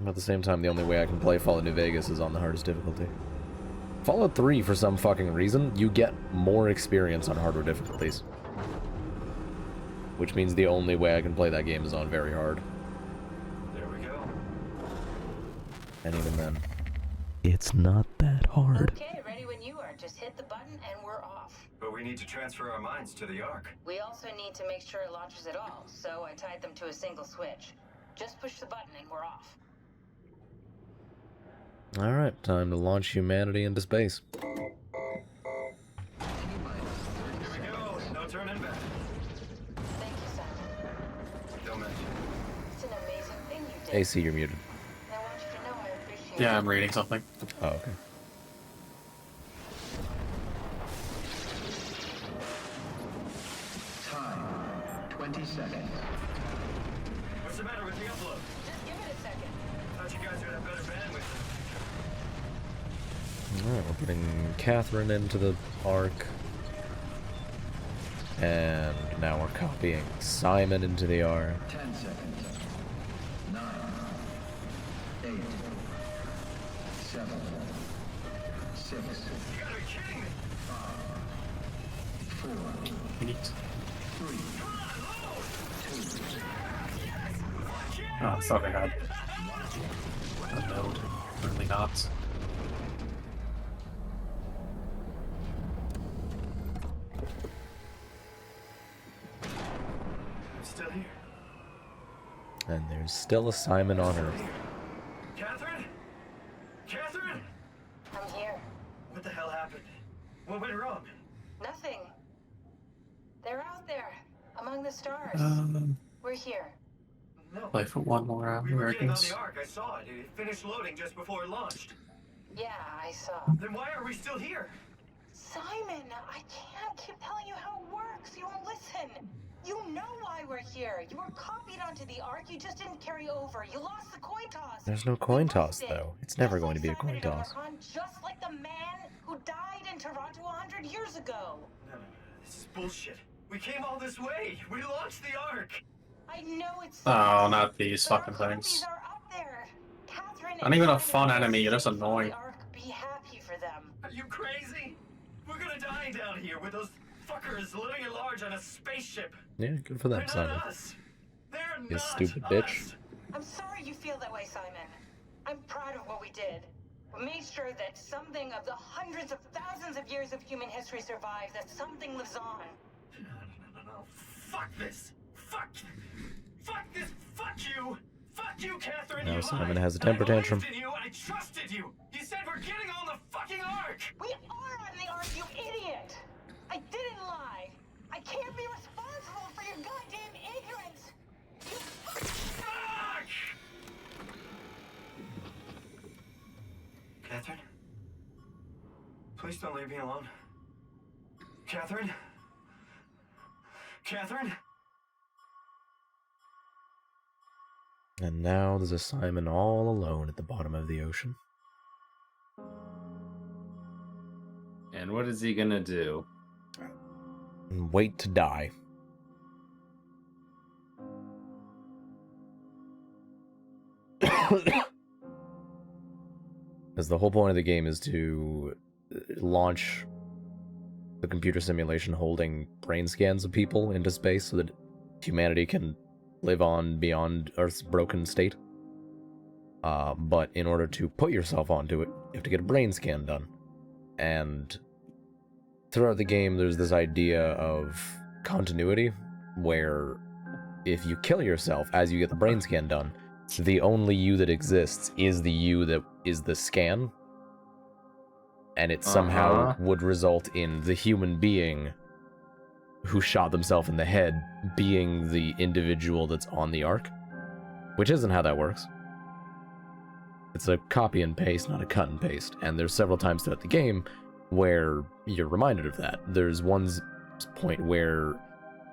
At the same time, the only way I can play Fallout New Vegas is on the hardest difficulty. Fallout 3, for some fucking reason, you get more experience on harder difficulties. Which means the only way I can play that game is on very hard. There we go. And even then, it's not that hard. Okay, ready when you are. Just hit the button and we're off. But we need to transfer our minds to the Ark. We also need to make sure it launches at all, so I tied them to a single switch. Just push the button and we're off. Alright, time to launch humanity into space. Here we go. No turning back. Thank you, Simon. Don't mention. It's an amazing thing you did. AC, you're muted. And I want you to know I appreciate Yeah, I'm reading something. Oh, okay. Time, 20 seconds. What's the matter with the upload? Just give it a second. Thought you guys would have better bandwidth. Alright, we're putting Catherine into the Ark. And now we're copying Simon into the Ark. 10 seconds. 9, 8, 7, 6, You gotta be kidding me! 5, 4, Neat. 3, 2, Oh, I thought I had a node. Really not. I'm still here. And there's still a Simon on Earth. Catherine? Catherine? I'm here. What the hell happened? What went wrong? Nothing. They're out there, among the stars. We're here. No. Play for one more round. We were Where it getting on goes. the Ark. I saw it. It finished loading just before it launched. Yeah, I saw. Then why are we still here? Simon, I can't keep telling you how it works. You won't listen. You know why we're here. You were copied onto the Ark. You just didn't carry over. You lost the coin toss. There's no coin You toss, busted. though. It's never Just going to be a like coin Simon toss. O'Marcon, just like the man who died in Toronto 100 years ago. No. This is bullshit. We came all this way. We launched the Ark. I know it's. Oh, not these but our fucking copies things. are up there. Catherine Not even a and fun Simon enemy, you're just saved annoying. the Ark. Be happy for them. Are you crazy? We're gonna die down here with those fuckers living at large on a spaceship. Yeah, good for them, They're Simon. not us. They're You not stupid us. bitch. I'm sorry you feel that way, Simon. I'm proud of what we did. We made sure that something of the hundreds of thousands of years of human history survives, that something lives on. No. Fuck this. Fuck this. Fuck you. Fuck you, Catherine. Now you Simon lied. has a temper I believed tantrum. in you. I trusted you. You said we're getting on the fucking Ark. We are on the Ark, you idiot! I didn't lie. I can't be responsible for your goddamn ignorance. Fuck! Catherine? Please don't leave me alone. Catherine? Catherine? And now there's a Simon all alone at the bottom of the ocean. And what is he gonna do? And wait to die. Because the whole point of the game is to launch the computer simulation holding brain scans of people into space so that humanity can live on beyond Earth's broken state. But in order to put yourself onto it, you have to get a brain scan done. And throughout the game, there's this idea of continuity, where if you kill yourself as you get the brain scan done, the only you that exists is the you that is the scan. And it somehow would result in the human being who shot themselves in the head being the individual that's on the Ark. Which isn't how that works. It's a copy and paste, not a cut and paste. And there's several times throughout the game where you're reminded of that. There's one point where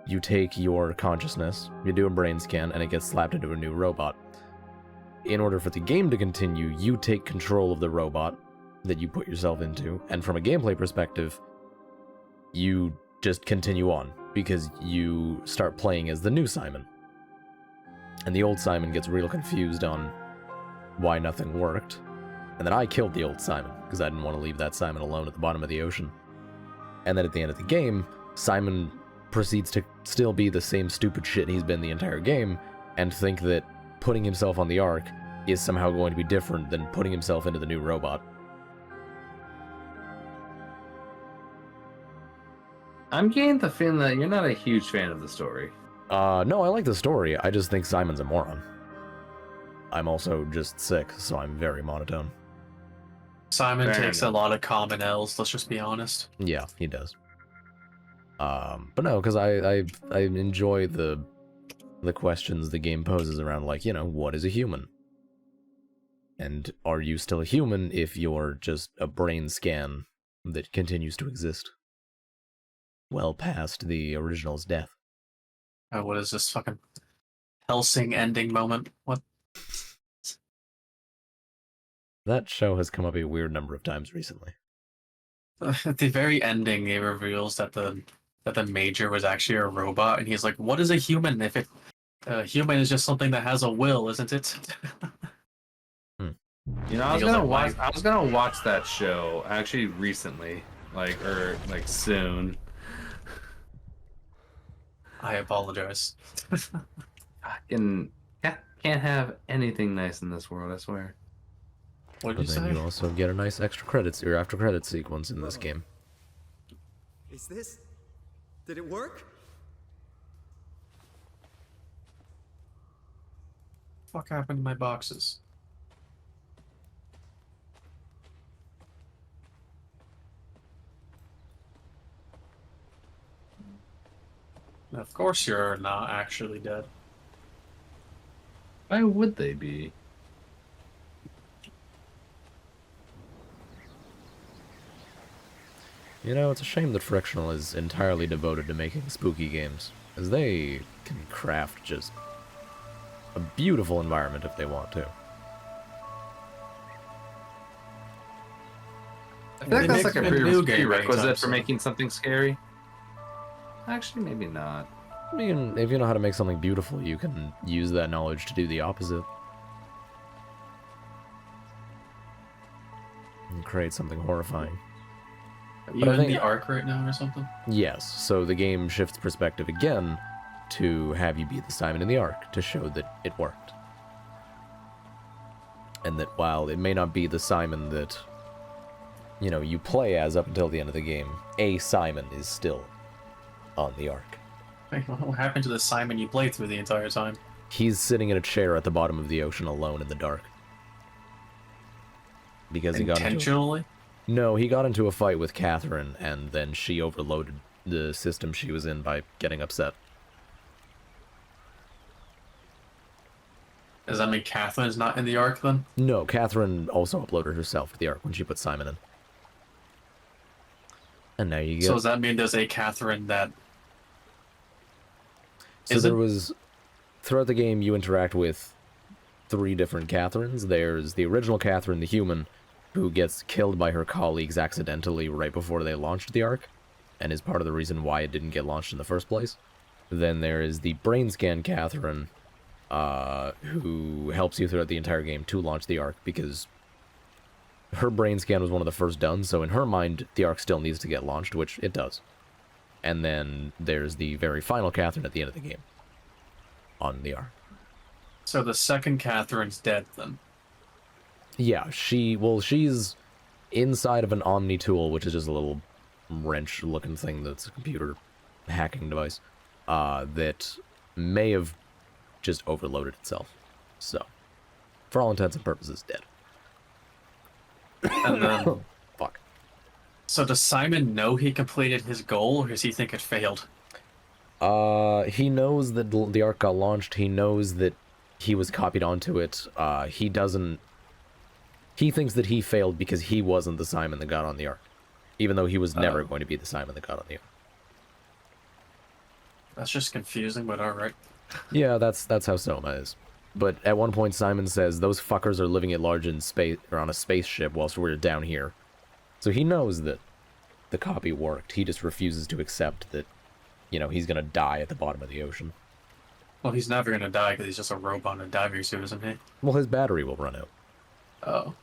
you take your consciousness, you do a brain scan, and it gets slapped into a new robot. In order for the game to continue, you take control of the robot that you put yourself into, and from a gameplay perspective, you just continue on, because you start playing as the new Simon. And the old Simon gets real confused on why nothing worked, And then I killed the old Simon, because I didn't want to leave that Simon alone at the bottom of the ocean. And then at the end of the game, Simon proceeds to still be the same stupid shit he's been the entire game, and think that putting himself on the Ark is somehow going to be different than putting himself into the new robot. I'm getting the feeling that you're not a huge fan of the story. No, I like the story. I just think Simon's a moron. I'm also just sick, so I'm very monotone. Simon Fair takes enough. a lot of common L's, let's just be honest. Yeah, he does. But no, because I enjoy the questions the game poses around, like, you know, what is a human? And are you still a human if you're just a brain scan that continues to exist? Well past the original's death. What is this fucking Helsing ending moment? What? That show has come up a weird number of times recently. At the very ending, it reveals that the Major was actually a robot, and he's like, "What is a human? If it a human is just something that has a will, isn't it?" You know, I was gonna watch that show actually recently, like soon. I apologize. Can't have anything nice in this world, I swear. What But did you then say? you also get a nice extra credits or after credits sequence in this game. Is this... Did it work? What happened to my boxes? Of course you're not actually dead. Why would they be? You know, it's a shame that Frictional is entirely devoted to making spooky games, as they can craft just a beautiful environment if they want to. I feel like that's like a prerequisite anytime for making something scary. Actually, maybe not. I mean, if you know how to make something beautiful, you can use that knowledge to do the opposite. And create something horrifying. Are you But I in think- the Ark right now or something? Yes, so the game shifts perspective again to have you be the Simon in the Ark to show that it worked. And that while it may not be the Simon that, you know, you play as up until the end of the game, a Simon is still on the Ark. Wait, what happened to the Simon you played through the entire time? He's sitting in a chair at the bottom of the ocean alone in the dark. Because he got into... Intentionally? No, he got into a fight with Catherine, and then she overloaded the system she was in by getting upset. Does that mean Catherine's not in the Ark then? No, Catherine also uploaded herself to the Ark when she put Simon in. And now you get... So does that mean there's a Catherine that... So there was... Throughout the game, you interact with 3 different Catherines. There's the original Catherine, the human, who gets killed by her colleagues accidentally right before they launched the Ark, and is part of the reason why it didn't get launched in the first place. Then there is the brain scan Catherine, who helps you throughout the entire game to launch the Ark, because her brain scan was one of the first done, so in her mind, the Ark still needs to get launched, which it does. And then there's the very final Catherine at the end of the game. On the Ark. So the second Catherine's dead then? Yeah, she's inside of an Omni tool, which is just a little wrench-looking thing that's a computer hacking device, that may have just overloaded itself. So, for all intents and purposes, dead. And then... Fuck. So does Simon know he completed his goal, or does he think it failed? He knows that the Ark got launched. He knows that he was copied onto it. He thinks that he failed because he wasn't the Simon that got on the Ark. Even though he was never going to be the Simon that got on the Ark. That's just confusing, but alright. Yeah, that's how Soma is. But at one point Simon says, those fuckers are living at large in space, or on a spaceship whilst we're down here. So he knows that the copy worked. He just refuses to accept that, you know, he's gonna die at the bottom of the ocean. Well, he's never gonna die because he's just a robot in a diving suit, isn't he? Well, his battery will run out. Oh.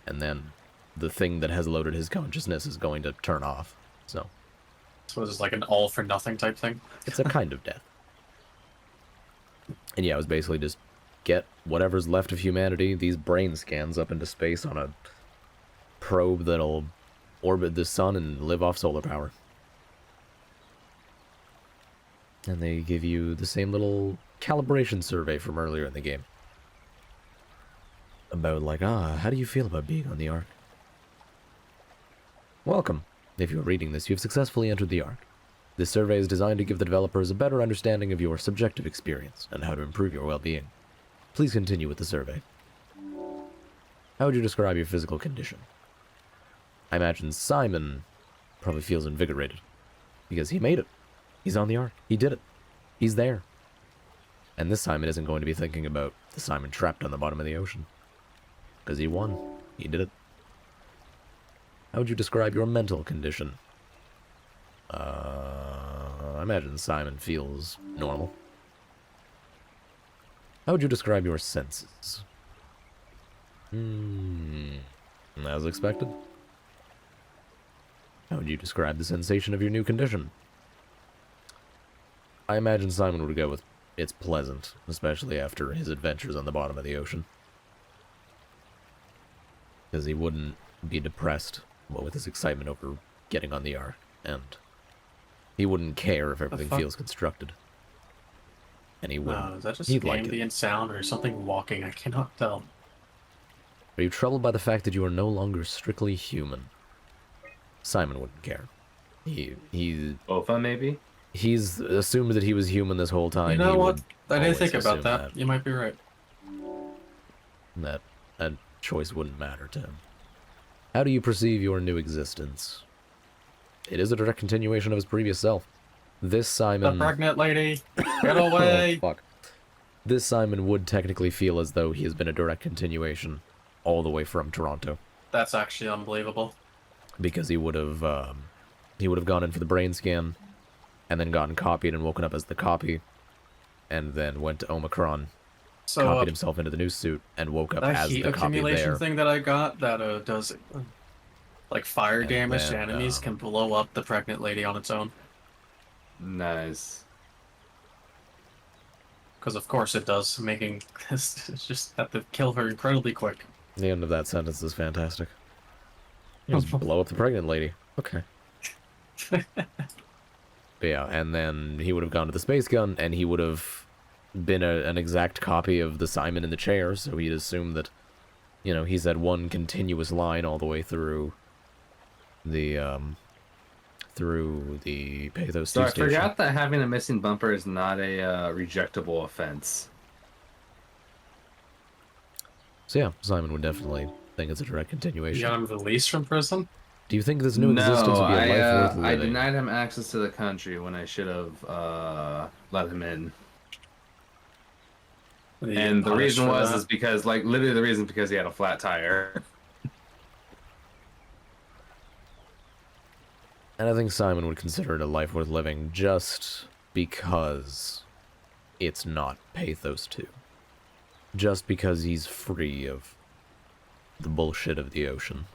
and then the thing that has loaded his consciousness is going to turn off. So this is like an all for nothing type thing. it's a kind of death. And yeah, it was basically just get whatever's left of humanity, these brain scans, up into space on a probe that'll orbit the sun and live off solar power. And they give you the same little calibration survey from earlier in the game. About like, how do you feel about being on the Ark? Welcome. If you're reading this, you've successfully entered the Ark. This survey is designed to give the developers a better understanding of your subjective experience and how to improve your well-being. Please continue with the survey. How would you describe your physical condition? I imagine Simon probably feels invigorated, because he made it. He's on the Ark. He did it. He's there. And this Simon isn't going to be thinking about the Simon trapped on the bottom of the ocean. Because he won. He did it. How would you describe your mental condition? I imagine Simon feels normal. How would you describe your senses? As expected. How would you describe the sensation of your new condition? I imagine Simon would go with, it's pleasant, especially after his adventures on the bottom of the ocean. Because he wouldn't be depressed, with his excitement over getting on the Ark, and he wouldn't care if everything feels constructed. And he wouldn't. Is that just He'd like ambient sound or something walking? I cannot tell. Are you troubled by the fact that you are no longer strictly human? Simon wouldn't care. He Bofa, maybe? He's assumed that he was human this whole time. You know He what? would I didn't always think about assume that. You might be right. That choice wouldn't matter to him. How do you perceive your new existence? It is a direct continuation of his previous self. This Simon... The pregnant lady! Get away! Oh, fuck. This Simon would technically feel as though he has been a direct continuation all the way from Toronto. That's actually unbelievable. Because he would have gone in for the brain scan, and then gotten copied and woken up as the copy, and then went to Omicron, So, copied himself into the new suit, and woke up that as heat the copy accumulation there. thing that I got that does like fire And damage to then, enemies can blow up the pregnant lady on its own. Nice. Because of course it does, making this just have to kill her incredibly quick. The end of that sentence is fantastic. Just blow up the pregnant lady. Okay. But yeah, and then he would have gone to the space gun, and he would have been an exact copy of the Simon in the chair, so he'd assume that, you know, he's had one continuous line all the way through the PATHOS-II So I station. forgot that having a missing bumper is not a rejectable offense. So yeah, Simon would definitely think it's a direct You continuation. got him released from prison? Do you think this new existence would be a life worth living? I denied him access to the country when I should have let him in. And the reason is because, like, literally the reason because he had a flat tire. And I think Simon would consider it a life worth living just because it's not PATHOS-II. Just because he's free of the bullshit of the ocean.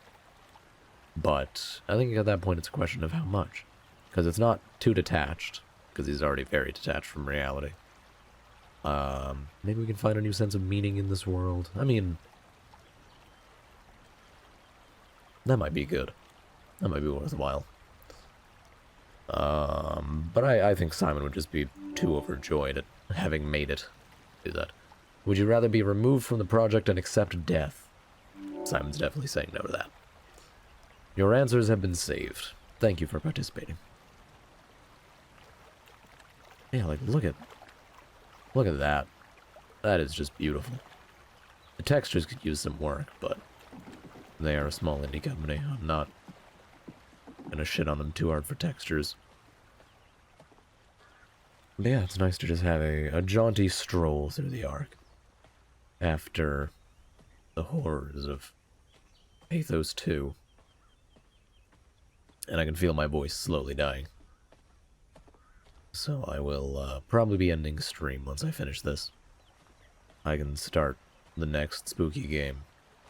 But I think at that point it's a question of how much. Because it's not too detached, because he's already very detached from reality. Maybe we can find a new sense of meaning in this world. I mean, that might be good. That might be worthwhile. But I think Simon would just be too overjoyed at having made it. Do that. Would you rather be removed from the project and accept death? Simon's definitely saying no to that. Your answers have been saved. Thank you for participating. Yeah, like, look at that. That is just beautiful. The textures could use some work, but they are a small indie company. I'm not gonna shit on them too hard for textures. But yeah, it's nice to just have a jaunty stroll through the Ark. After the horrors of PATHOS-II. And I can feel my voice slowly dying. So I will probably be ending stream once I finish this. I can start the next spooky game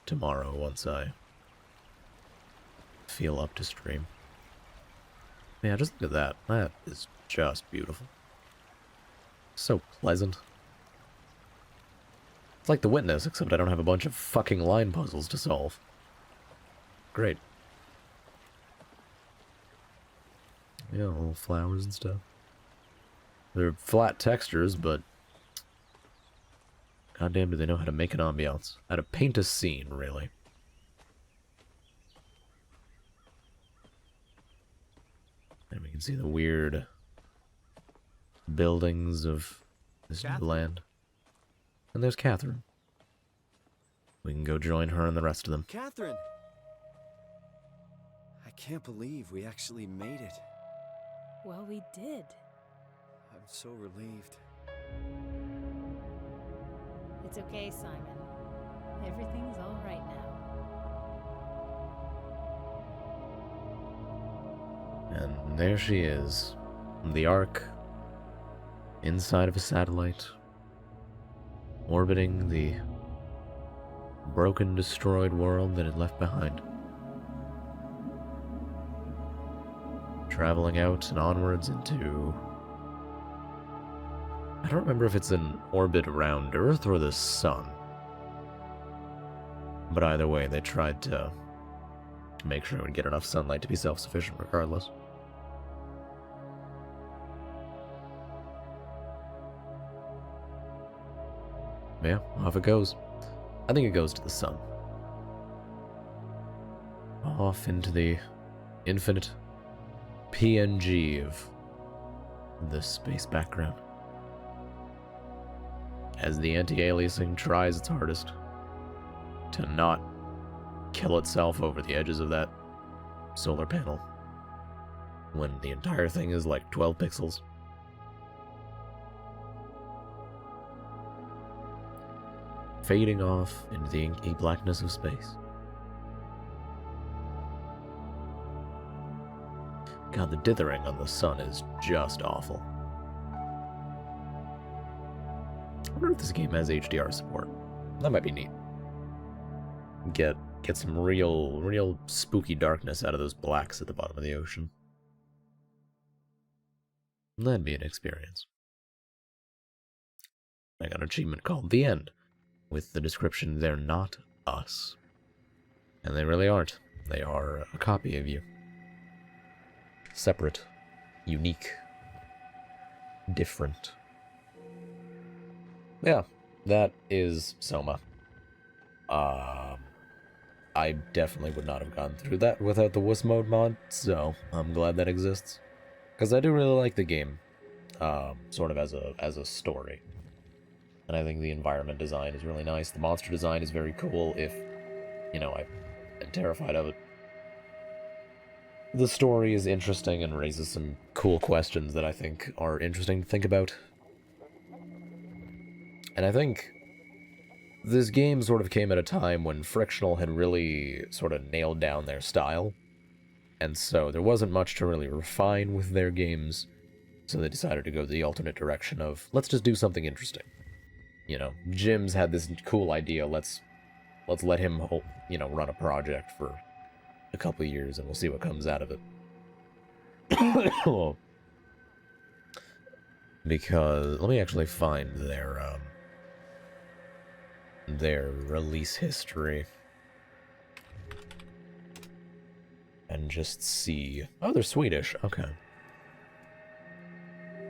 tomorrow once I feel up to stream. Yeah, just look at that. That is just beautiful. So pleasant. It's like The Witness, except I don't have a bunch of fucking line puzzles to solve. Great. Yeah, little flowers and stuff. They're flat textures, but goddamn do they know how to make an ambiance. How to paint a scene, really. And we can see the weird buildings of this new land. And there's Catherine. We can go join her and the rest of them. Catherine! I can't believe we actually made it. Well, we did. I'm so relieved. It's okay, Simon. Everything's all right now. And there she is. The Ark. Inside of a satellite. Orbiting the broken, destroyed world that it left behind. Traveling out and onwards into... I don't remember if it's an orbit around Earth or the Sun. But either way, they tried to make sure it would get enough sunlight to be self-sufficient regardless. Yeah, off it goes. I think it goes to the Sun. Off into the infinite PNG of the space background. As the anti-aliasing tries its hardest to not kill itself over the edges of that solar panel when the entire thing is like 12 pixels. Fading off into the inky blackness of space. God, the dithering on the Sun is just awful. I wonder if this game has HDR support. That might be neat. Get some real spooky darkness out of those blacks at the bottom of the ocean. That'd be an experience. I got an achievement called The End, with the description, "They're not us." And they really aren't. They are a copy of you. Separate, unique, different. Yeah, that is Soma. I definitely would not have gone through that without the Wuss mode mod, so I'm glad that exists. Because I do really like the game, sort of as a story. And I think the environment design is really nice. The monster design is very cool if, you know, I'm terrified of it. The story is interesting and raises some cool questions that I think are interesting to think about. And I think this game sort of came at a time when Frictional had really sort of nailed down their style. And so there wasn't much to really refine with their games. So they decided to go the alternate direction of, let's just do something interesting. You know, Jim's had this cool idea, let's let him, you know, run a project for a couple of years and we'll see what comes out of it. Because, let me actually find their release history. And just see. Oh, they're Swedish, okay.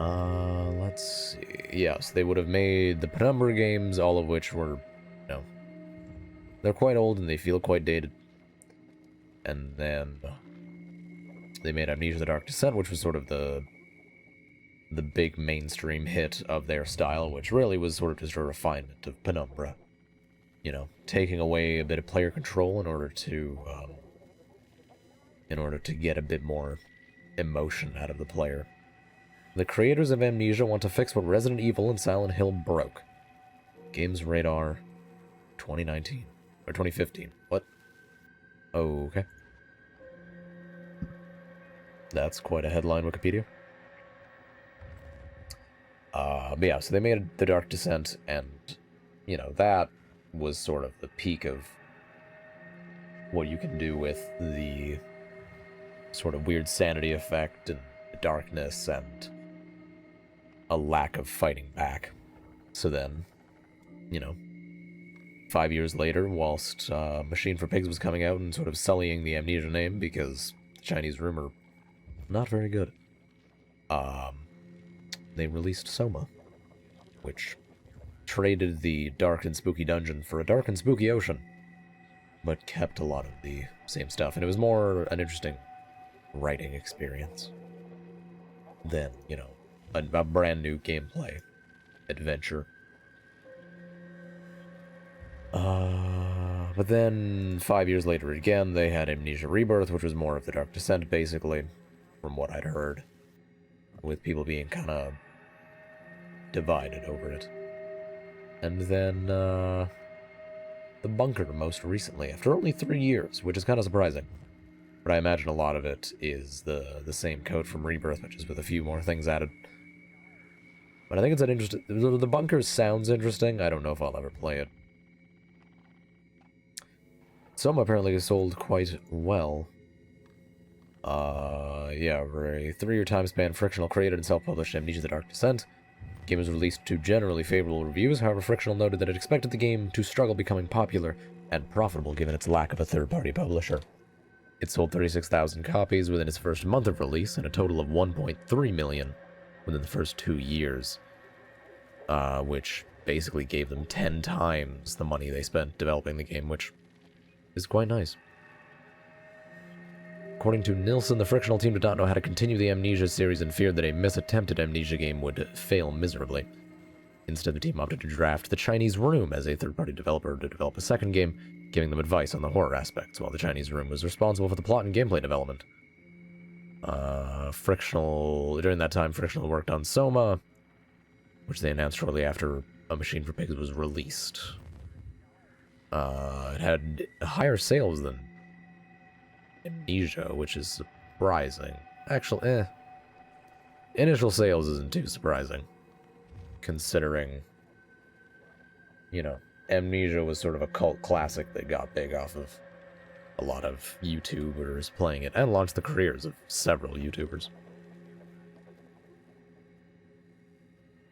Let's see. Yes, they would have made the Penumbra games, all of which were, you know, they're quite old and they feel quite dated. And then they made Amnesia: The Dark Descent, which was sort of the big mainstream hit of their style, which really was sort of just a refinement of Penumbra. You know, taking away a bit of player control in order to get a bit more emotion out of the player. The creators of Amnesia want to fix what Resident Evil and Silent Hill broke. Games Radar 2019. Or 2015. What? Oh, okay. That's quite a headline, Wikipedia. But yeah, so they made The Dark Descent, and, you know, that was sort of the peak of what you can do with the sort of weird sanity effect and darkness and a lack of fighting back. So then, you know, 5 years later, whilst Machine for Pigs was coming out and sort of sullying the Amnesia name because the Chinese room are not very good, they released Soma, which traded the dark and spooky dungeon for a dark and spooky ocean, but kept a lot of the same stuff, and it was more an interesting writing experience than, you know, a brand new gameplay adventure. But then 5 years later again, they had Amnesia Rebirth, which was more of the Dark Descent, basically, from what I'd heard, with people being kind of divided over it. And then, The Bunker most recently, after only 3 years, which is kind of surprising. But I imagine a lot of it is the same code from Rebirth, but just with a few more things added. But I think it's an interesting... The Bunker sounds interesting. I don't know if I'll ever play it. Soma apparently has sold quite well. Yeah, over a 3-year time span, Frictional created and self-published Amnesia the Dark Descent. The game was released to generally favorable reviews, however Frictional noted that it expected the game to struggle becoming popular and profitable given its lack of a third-party publisher. It sold 36,000 copies within its first month of release, and a total of 1.3 million within the first 2 years, which basically gave them 10 times the money they spent developing the game, which is quite nice. According to Nilsson, the Frictional team did not know how to continue the Amnesia series and feared that a misattempted Amnesia game would fail miserably. Instead, the team opted to draft the Chinese Room as a third-party developer to develop a second game, giving them advice on the horror aspects, while the Chinese Room was responsible for the plot and gameplay development. During that time, Frictional worked on Soma, which they announced shortly after A Machine for Pigs was released. It had higher sales than Amnesia, which is surprising. Actually, initial sales isn't too surprising, considering, you know, Amnesia was sort of a cult classic that got big off of a lot of YouTubers playing it, and launched the careers of several YouTubers.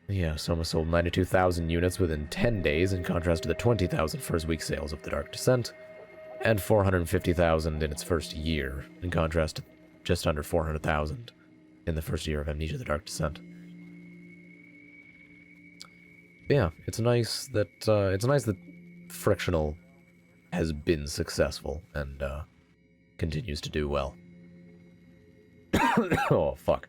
Yeah, Soma sold 92,000 units within 10 days, in contrast to the 20,000 first week sales of The Dark Descent, and 450,000 in its first year, in contrast to just under 400,000 in the first year of Amnesia: The Dark Descent. But yeah, it's nice that Frictional has been successful and continues to do well. Oh fuck!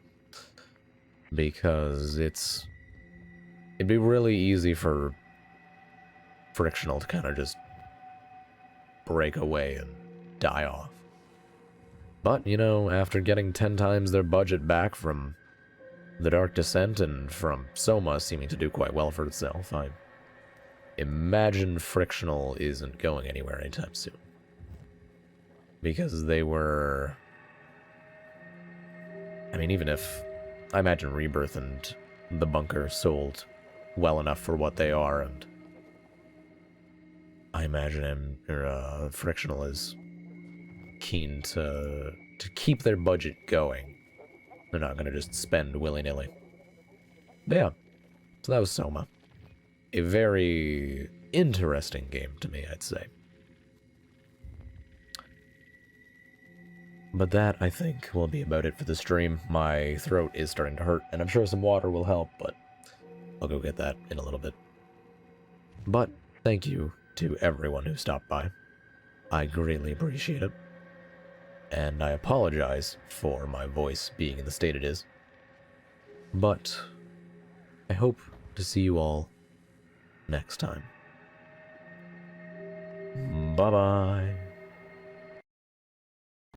Because it'd be really easy for Frictional to kind of just break away and die off. But, you know, after getting 10 times their budget back from The Dark Descent and from Soma seeming to do quite well for itself, I imagine Frictional isn't going anywhere anytime soon. Because they were... I mean, even if... I imagine Rebirth and The Bunker sold well enough for what they are, and I imagine Frictional is keen to keep their budget going. They're not going to just spend willy-nilly. But yeah, so that was Soma. A very interesting game to me, I'd say. But that, I think, will be about it for the stream. My throat is starting to hurt, and I'm sure some water will help, but I'll go get that in a little bit. But thank you to everyone who stopped by. I greatly appreciate it. And I apologize for my voice being in the state it is. But I hope to see you all next time. Bye-bye.